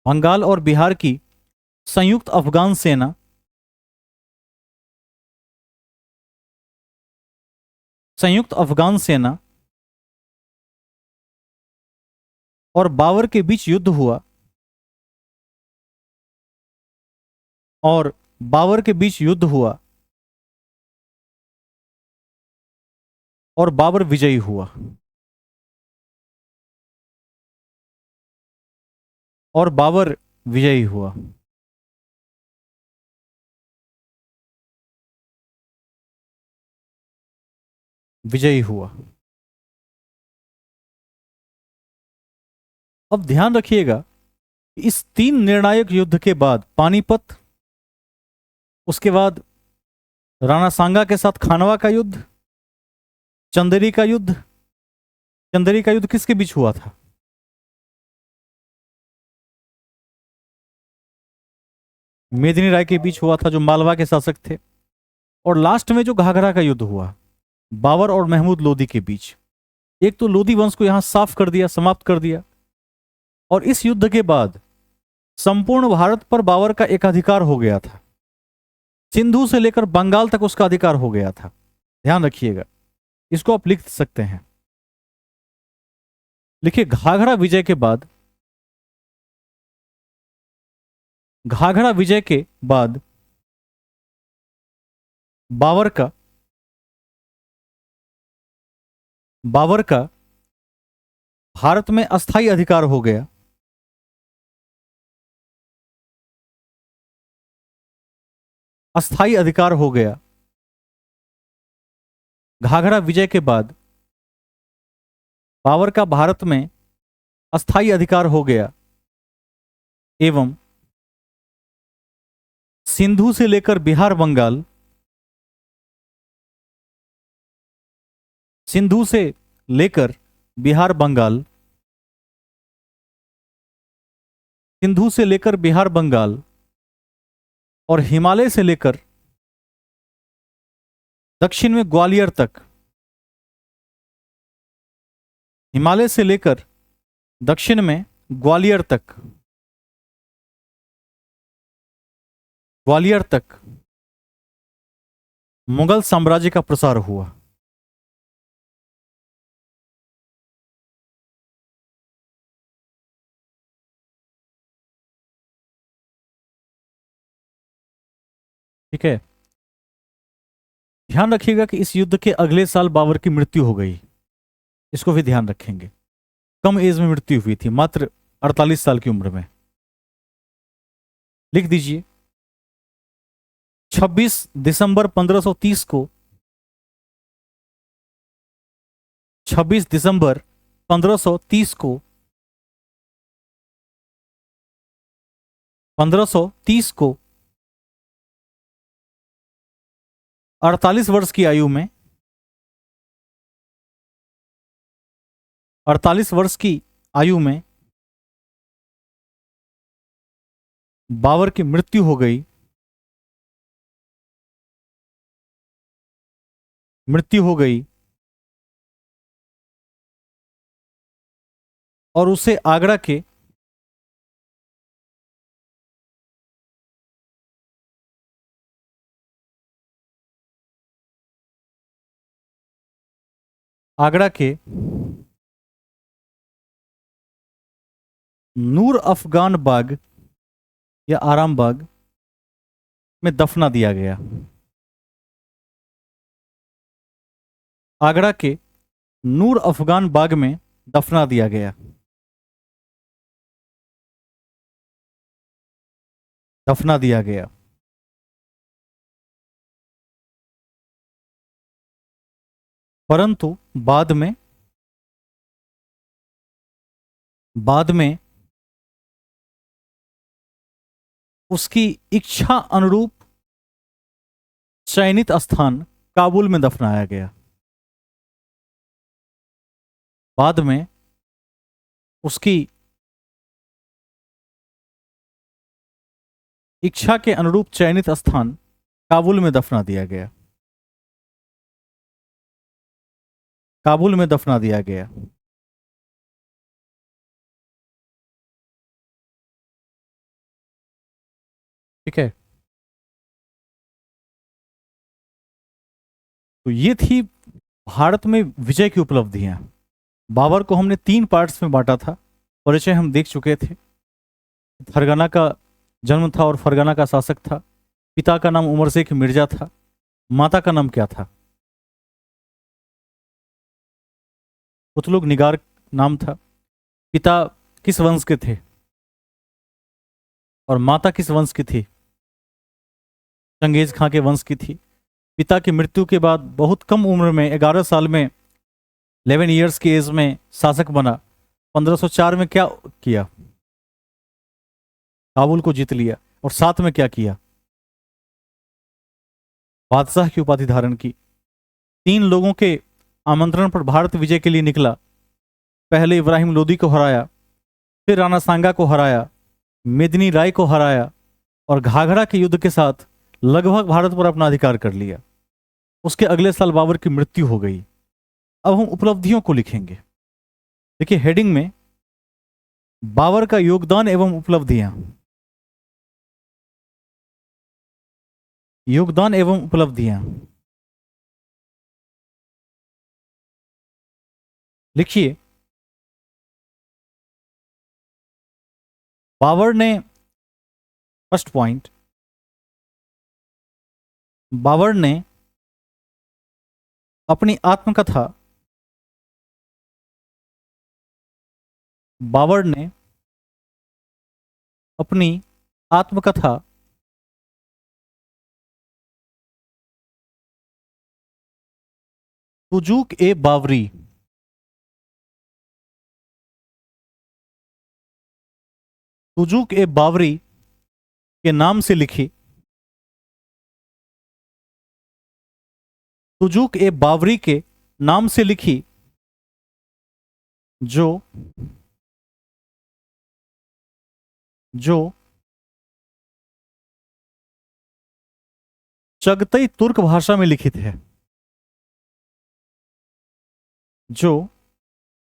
बंगाल और बिहार की संयुक्त अफगान सेना संयुक्त अफगान सेना और बाबर के बीच युद्ध हुआ और बाबर के बीच युद्ध हुआ और बाबर विजयी हुआ। और बाबर विजयी हुआ। विजयी हुआ। अब ध्यान रखिएगा, इस तीन निर्णायक युद्ध के बाद पानीपत, उसके बाद राणा सांगा के साथ खानवा का युद्ध, चंदेरी का युद्ध। चंदेरी का युद्ध किसके बीच हुआ था? मेदिनी राय के बीच हुआ था, जो मालवा के शासक थे। और लास्ट में जो घाघरा का युद्ध हुआ, बाबर और महमूद लोदी के बीच। एक तो लोदी वंश को यहां साफ कर दिया, समाप्त कर दिया। और इस युद्ध के बाद संपूर्ण भारत पर बाबर का एकाधिकार हो गया था। सिंधु से लेकर बंगाल तक उसका अधिकार हो गया था। ध्यान रखिएगा, इसको आप लिख सकते हैं। लिखिए घाघरा विजय के बाद, घाघरा विजय के बाद बाबर का भारत में अस्थायी अधिकार हो गया। अस्थायी अधिकार हो गया। घाघरा विजय के बाद बाबर का भारत में अस्थायी अधिकार हो गया एवं सिंधु से लेकर बिहार बंगाल, सिंधु से लेकर बिहार बंगाल, सिंधु से लेकर बिहार बंगाल और हिमालय से लेकर दक्षिण में ग्वालियर तक, हिमालय से लेकर दक्षिण में ग्वालियर तक, ग्वालियर तक मुगल साम्राज्य का प्रसार हुआ। ठीक है, ध्यान रखिएगा कि इस युद्ध के अगले साल बाबर की मृत्यु हो गई। इसको भी ध्यान रखेंगे। कम एज में मृत्यु हुई थी, मात्र 48 साल की उम्र में। लिख दीजिए 26 दिसंबर 1530 को, 26 दिसंबर 1530 को, 1530 को 48 वर्ष की आयु में, 48 वर्ष की आयु में बाबर की मृत्यु हो गई। मृत्यु हो गई और उसे आगरा के आगरा के नूर अफगान बाग या आराम बाग में दफना दिया गया। आगरा के नूर अफगान बाग में दफना दिया गया। दफना दिया गया। परंतु बाद में उसकी इच्छा अनुरूप चयनित स्थान काबुल में दफनाया गया। बाद में उसकी इच्छा के अनुरूप चयनित स्थान काबुल में दफना दिया गया। काबुल में दफना दिया गया। ठीक है। तो ये थी भारत में विजय की उपलब्धियां। बाबर को हमने 3 पार्ट्स में बांटा था। परिचय हम देख चुके थे। फरगना का जन्म था और फरगना का शासक था। पिता का नाम उमर शेख मिर्जा था। माता का नाम क्या था? कुतलुग निगार नाम था। पिता किस वंश के थे और माता किस वंश की थी? चंगेज खां के वंश की थी। पिता की मृत्यु के बाद बहुत कम उम्र में 11 साल में 11 ईयर्स की एज में शासक बना। 1504 में क्या किया? काबुल को जीत लिया। और साथ में क्या किया? बादशाह की उपाधि धारण की। 3 लोगों के आमंत्रण पर भारत विजय के लिए निकला। पहले इब्राहिम लोदी को हराया, फिर राणा सांगा को हराया, मेदिनी राय को हराया और घाघरा के युद्ध के साथ लगभग भारत पर अपना अधिकार कर लिया। उसके अगले साल बाबर की मृत्यु हो गई। अब हम उपलब्धियों को लिखेंगे। देखिए हेडिंग में बाबर का योगदान एवं उपलब्धियां। योगदान एवं उपलब्धियां लिखिए। बाबर ने, फर्स्ट पॉइंट, बाबर ने अपनी आत्मकथा, बाबर ने अपनी आत्मकथा तुजूक ए बावरी, तुजूक ए बावरी के नाम से लिखी। तुजूक ए बावरी के नाम से लिखी, जो जो चगतई तुर्क भाषा में लिखित है। जो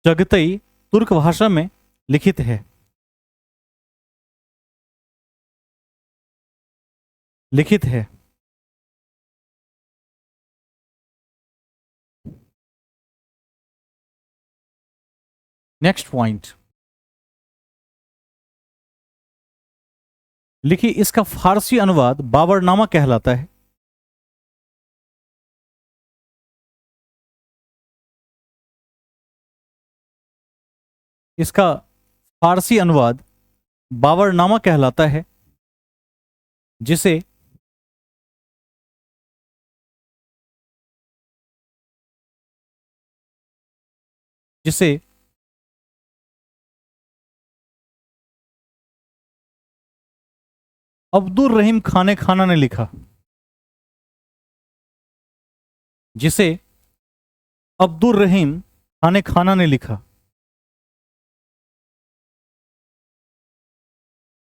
चगतई तुर्क भाषा में लिखित है। लिखित है। नेक्स्ट पॉइंट लिखिए। इसका फारसी अनुवाद बाबरनामा कहलाता है। इसका फारसी अनुवाद बाबरनामा कहलाता है, जिसे जिसे अब्दुल रहीम खाने खाना ने लिखा। जिसे अब्दुल रहीम खाने खाना ने लिखा।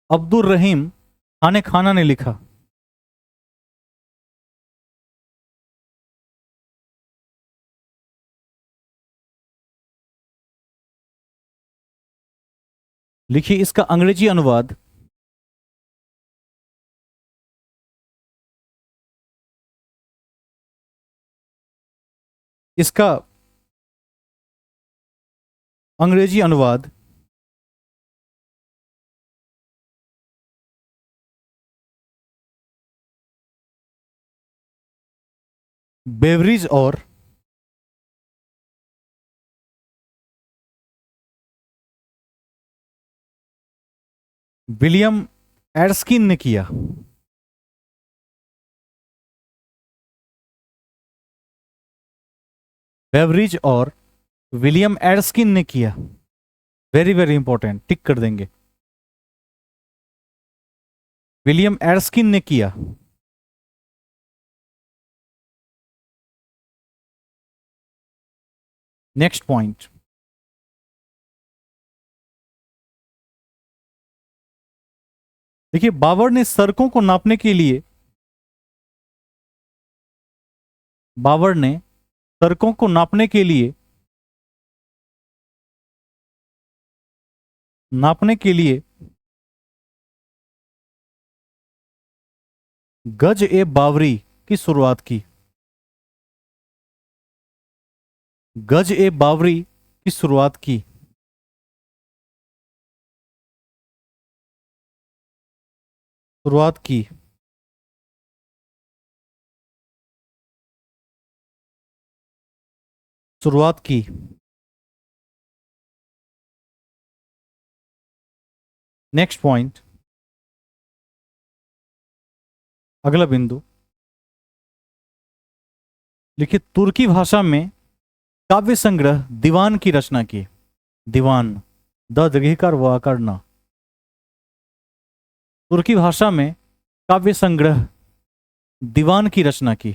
अब्दुल रहीम खाने खाना ने लिखा। लिखिए इसका अंग्रेजी अनुवाद इसका अंग्रेजी अनुवाद बेवरीज और विलियम एर्स्किन ने किया। बेवरिज और विलियम एर्स्किन ने किया। वेरी वेरी इंपॉर्टेंट, टिक कर देंगे। विलियम एर्स्किन ने किया। नेक्स्ट पॉइंट, देखिए बाबर ने सड़कों को नापने के लिए, बाबर ने सड़कों को नापने के लिए, नापने के लिए गज ए बावरी की शुरुआत की। गज ए बावरी की शुरुआत की। शुरुआत की। शुरुआत की। नेक्स्ट पॉइंट, अगला बिंदु लिखिए, तुर्की भाषा में काव्य संग्रह दीवान की रचना की। दीवान, द दीर्घिकार व आकार न। तुर्की भाषा में काव्य संग्रह दीवान की रचना की।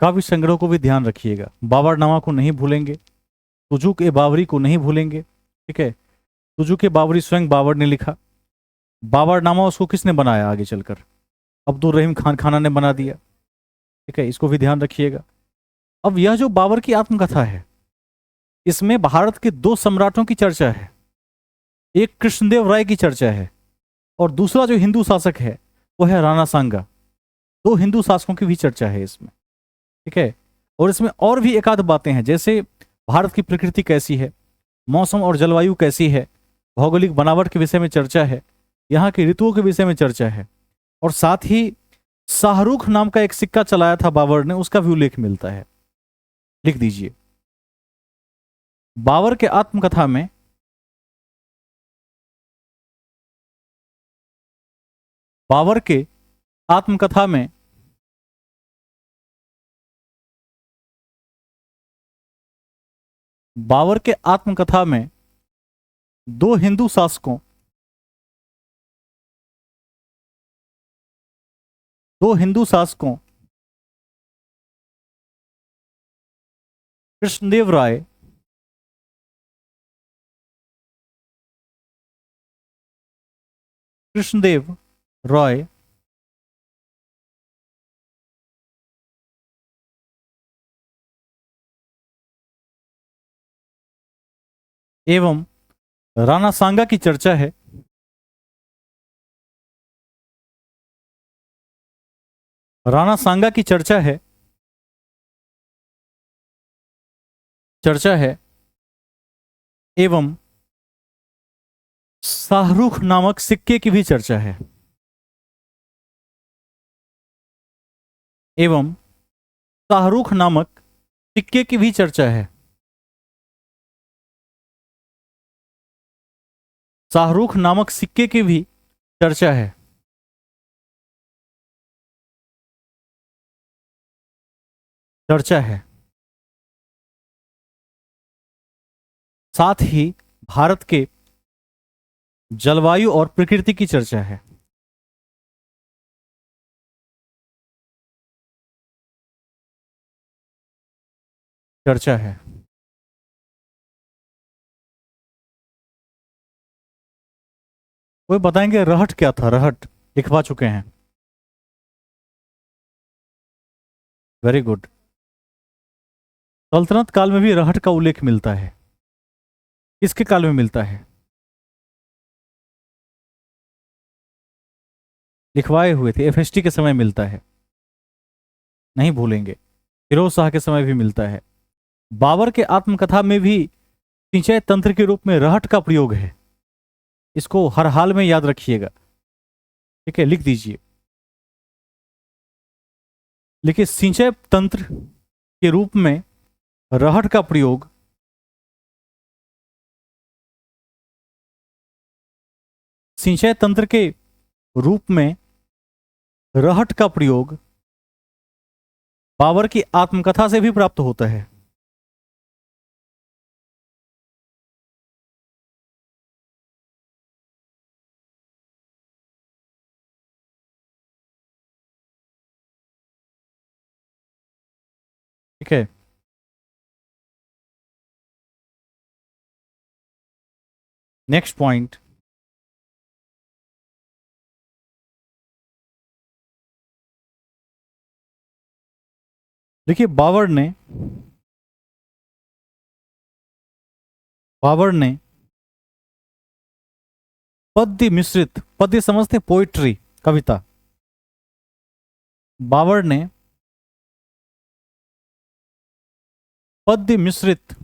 काव्य संग्रह को भी ध्यान रखिएगा, बाबरनामा को नहीं भूलेंगे, तुजुक ए बाबरी को नहीं भूलेंगे। ठीक है, तुजुक ए बाबरी स्वयं बाबर ने लिखा। बाबरनामा उसको किसने बनाया आगे चलकर? अब्दुल रहीम खान खाना ने बना दिया। ठीक है, इसको भी ध्यान रखिएगा। अब यह जो बाबर की आत्मकथा है, इसमें भारत के दो सम्राटों की चर्चा है। एक कृष्णदेव राय की चर्चा है और दूसरा जो हिंदू शासक है वो है राणा सांगा। दो हिंदू शासकों की भी चर्चा है इसमें। ठीक है, और इसमें और भी एक आध बातें हैं, जैसे भारत की प्रकृति कैसी है, मौसम और जलवायु कैसी है, भौगोलिक बनावट के विषय में चर्चा है, यहाँ की ऋतुओं के विषय में चर्चा है, और साथ ही शाहरुख नाम का एक सिक्का चलाया था बाबर ने, उसका भी उल्लेख मिलता है। लिख दीजिए, बाबर के आत्मकथा में बाबर के आत्मकथा में बाबर के आत्मकथा में दो हिंदू शासकों दो हिंदू शासकों कृष्णदेव राय कृष्णदेव रॉय एवं राणा सांगा की चर्चा है। राणा सांगा की चर्चा है एवं शाहरुख नामक सिक्के की भी चर्चा है। एवं शाहरुख नामक सिक्के की भी चर्चा है। शाहरुख नामक सिक्के की भी चर्चा है। चर्चा है। साथ ही भारत के जलवायु और प्रकृति की चर्चा है। चर्चा है। वो बताएंगे रहट क्या था? रहट लिखवा चुके हैं। Very good. सल्तनत काल में भी रहट का उल्लेख मिलता है। किसके काल में मिलता है? लिखवाए हुए थे, एफएसटी के समय मिलता है, नहीं भूलेंगे। फिरोज शाह के समय भी मिलता है। बाबर के आत्मकथा में भी सिंचाई तंत्र के रूप में रहट का प्रयोग है। इसको हर हाल में याद रखिएगा। ठीक है, लिख दीजिए। देखिए, सिंचाई तंत्र के रूप में रहट का प्रयोग सिंचाई तंत्र के रूप में रहट का प्रयोग बाबर की आत्मकथा से भी प्राप्त होता है। ठीक है। नेक्स्ट पॉइंट, देखिए बाबर ने पद्य समझते, पोइट्री, कविता। बाबर ने पद्य मिश्रित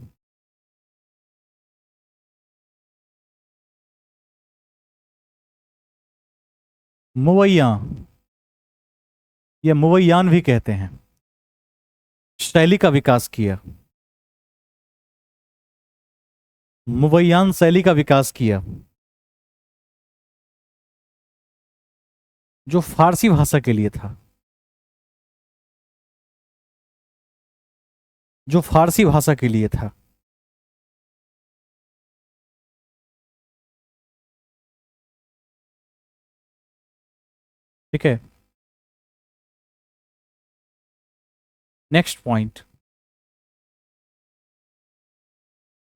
मुवैया या मुवैयान भी कहते हैं, शैली का विकास किया। मुवैयान शैली का विकास किया, जो फारसी भाषा के लिए था, जो फारसी भाषा के लिए था। ठीक है। नेक्स्ट पॉइंट,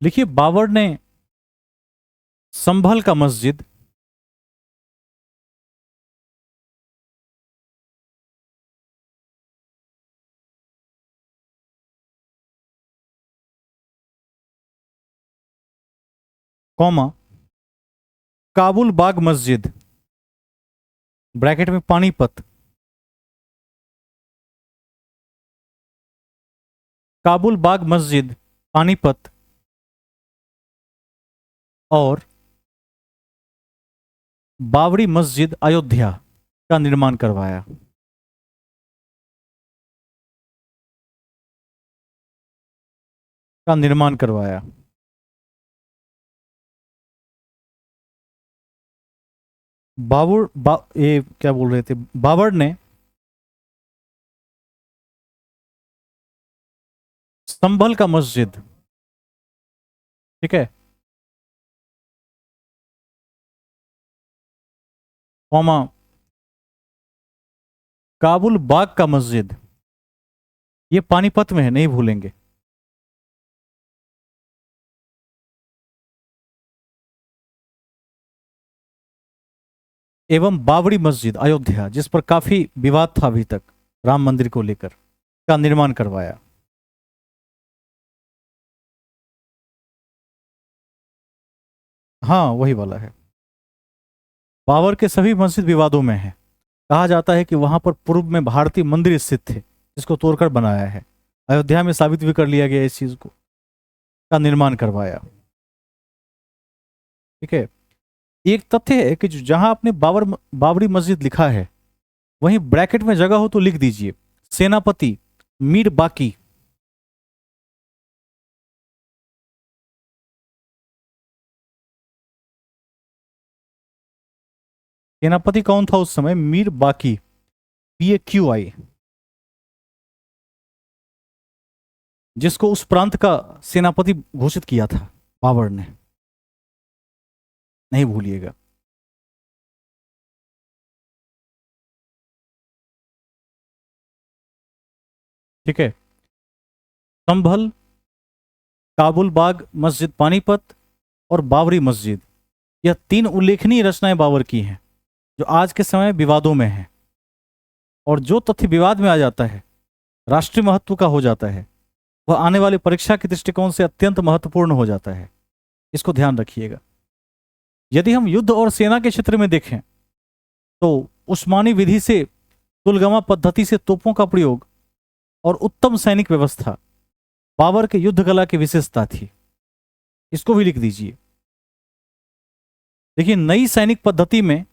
लिखिए बाबर ने संभल का मस्जिद कौमा काबुल बाग मस्जिद ब्रैकेट में पानीपत, काबुल बाग मस्जिद पानीपत और बाबरी मस्जिद अयोध्या का निर्माण करवाया। का निर्माण करवाया। ये क्या बोल रहे थे, बाबर ने संभल का मस्जिद, ठीक है, कौमा काबुल बाग का मस्जिद, ये पानीपत में है, नहीं भूलेंगे। एवं बाबरी मस्जिद अयोध्या, जिस पर काफी विवाद था अभी तक राम मंदिर को लेकर, का निर्माण करवाया। हाँ, वही वाला है। बाबर के सभी मस्जिद विवादों में है। कहा जाता है कि वहां पर पूर्व में भारतीय मंदिर स्थित थे, जिसको तोड़कर बनाया है। अयोध्या में साबित भी कर लिया गया इस चीज को, का निर्माण करवाया। ठीक है। एक तथ्य है कि जहां आपने बाबरी मस्जिद लिखा है, वहीं ब्रैकेट में जगह हो तो लिख दीजिए सेनापति मीर बाकी। सेनापति कौन था उस समय? मीर बाकी, PAQI, जिसको उस प्रांत का सेनापति घोषित किया था बाबर ने, नहीं भूलिएगा। ठीक है। संभल, काबुल बाग मस्जिद पानीपत और बाबरी मस्जिद, यह तीन उल्लेखनीय रचनाएं बाबर की हैं, जो आज के समय विवादों में हैं। और जो तथ्य विवाद में आ जाता है, राष्ट्रीय महत्व का हो जाता है, वह आने वाली परीक्षा के दृष्टिकोण से अत्यंत महत्वपूर्ण हो जाता है। इसको ध्यान रखिएगा। यदि हम युद्ध और सेना के क्षेत्र में देखें, तो उस्मानी विधि से तुलगमा पद्धति से तोपों का प्रयोग और उत्तम सैनिक व्यवस्था बाबर के युद्ध कला की विशेषता थी। इसको भी लिख दीजिए। देखिए, नई सैनिक पद्धति में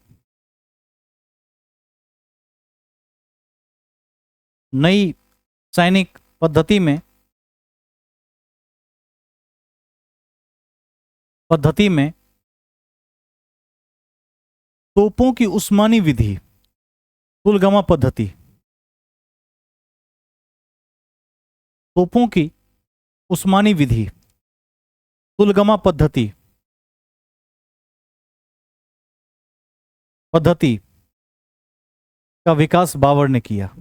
नई सैनिक पद्धति में तोपों की उस्मानी विधि, तुलगमा पद्धति, तोपों की उस्मानी विधि, तुलगमा पद्धति का विकास बाबर ने किया,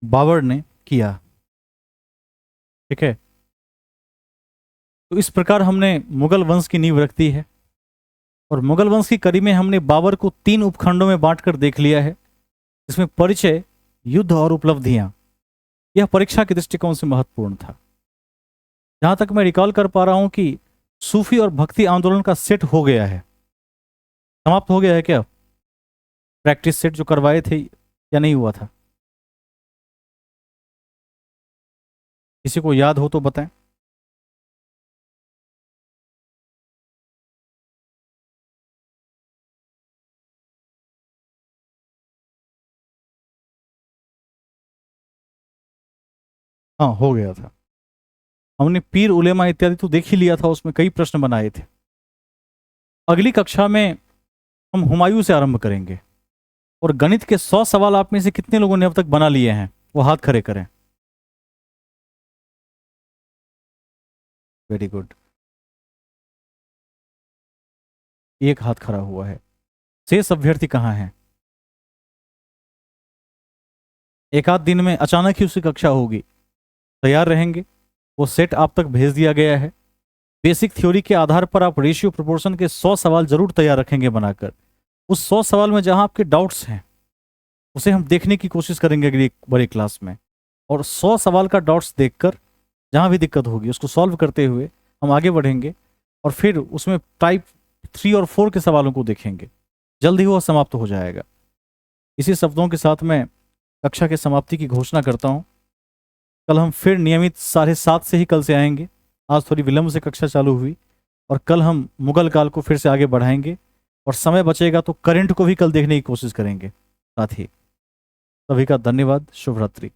बाबर ने किया। ठीक है, तो इस प्रकार हमने मुगल वंश की नींव रखती है और मुगल वंश की कड़ी में हमने बाबर को 3 उपखंडों में बांटकर देख लिया है, इसमें परिचय, युद्ध और उपलब्धियां। यह परीक्षा के दृष्टिकोण से महत्वपूर्ण था। जहां तक मैं रिकॉल कर पा रहा हूं कि सूफी और भक्ति आंदोलन का सेट हो गया है, समाप्त हो गया है क्या? प्रैक्टिस सेट जो करवाए थे या नहीं हुआ था? किसी को याद हो तो बताएं। हाँ, हो गया था। हमने पीर उलेमा इत्यादि तो देख ही लिया था, उसमें कई प्रश्न बनाए थे। अगली कक्षा में हम हुमायूं से आरंभ करेंगे और गणित के 100 सवाल आप में से कितने लोगों ने अब तक बना लिए हैं वो हाथ खड़े करें। वेरी गुड, एक हाथ खड़ा हुआ है। शेष अभ्यर्थी कहाँ हैं? एक आध दिन में अचानक ही उसकी कक्षा होगी, तैयार रहेंगे। वो सेट आप तक भेज दिया गया है। बेसिक थ्योरी के आधार पर आप रेशियो प्रोपोर्शन के 100 सवाल जरूर तैयार रखेंगे बनाकर। उस 100 सवाल में जहां आपके डाउट्स हैं उसे हम देखने की कोशिश करेंगे अगली बड़ी क्लास में, और 100 सवाल का डाउट्स देखकर जहां भी दिक्कत होगी उसको सॉल्व करते हुए हम आगे बढ़ेंगे और फिर उसमें टाइप 3 और 4 के सवालों को देखेंगे। जल्द ही वह समाप्त हो जाएगा। इसी शब्दों के साथ मैं कक्षा के समाप्ति की घोषणा करता हूँ। कल हम फिर नियमित 7:30 से ही कल से आएंगे। आज थोड़ी विलंब से कक्षा चालू हुई और कल हम मुगल काल को फिर से आगे बढ़ाएंगे और समय बचेगा तो करंट को भी कल देखने की कोशिश करेंगे साथ ही। सभी का धन्यवाद। शुभ रात्रि।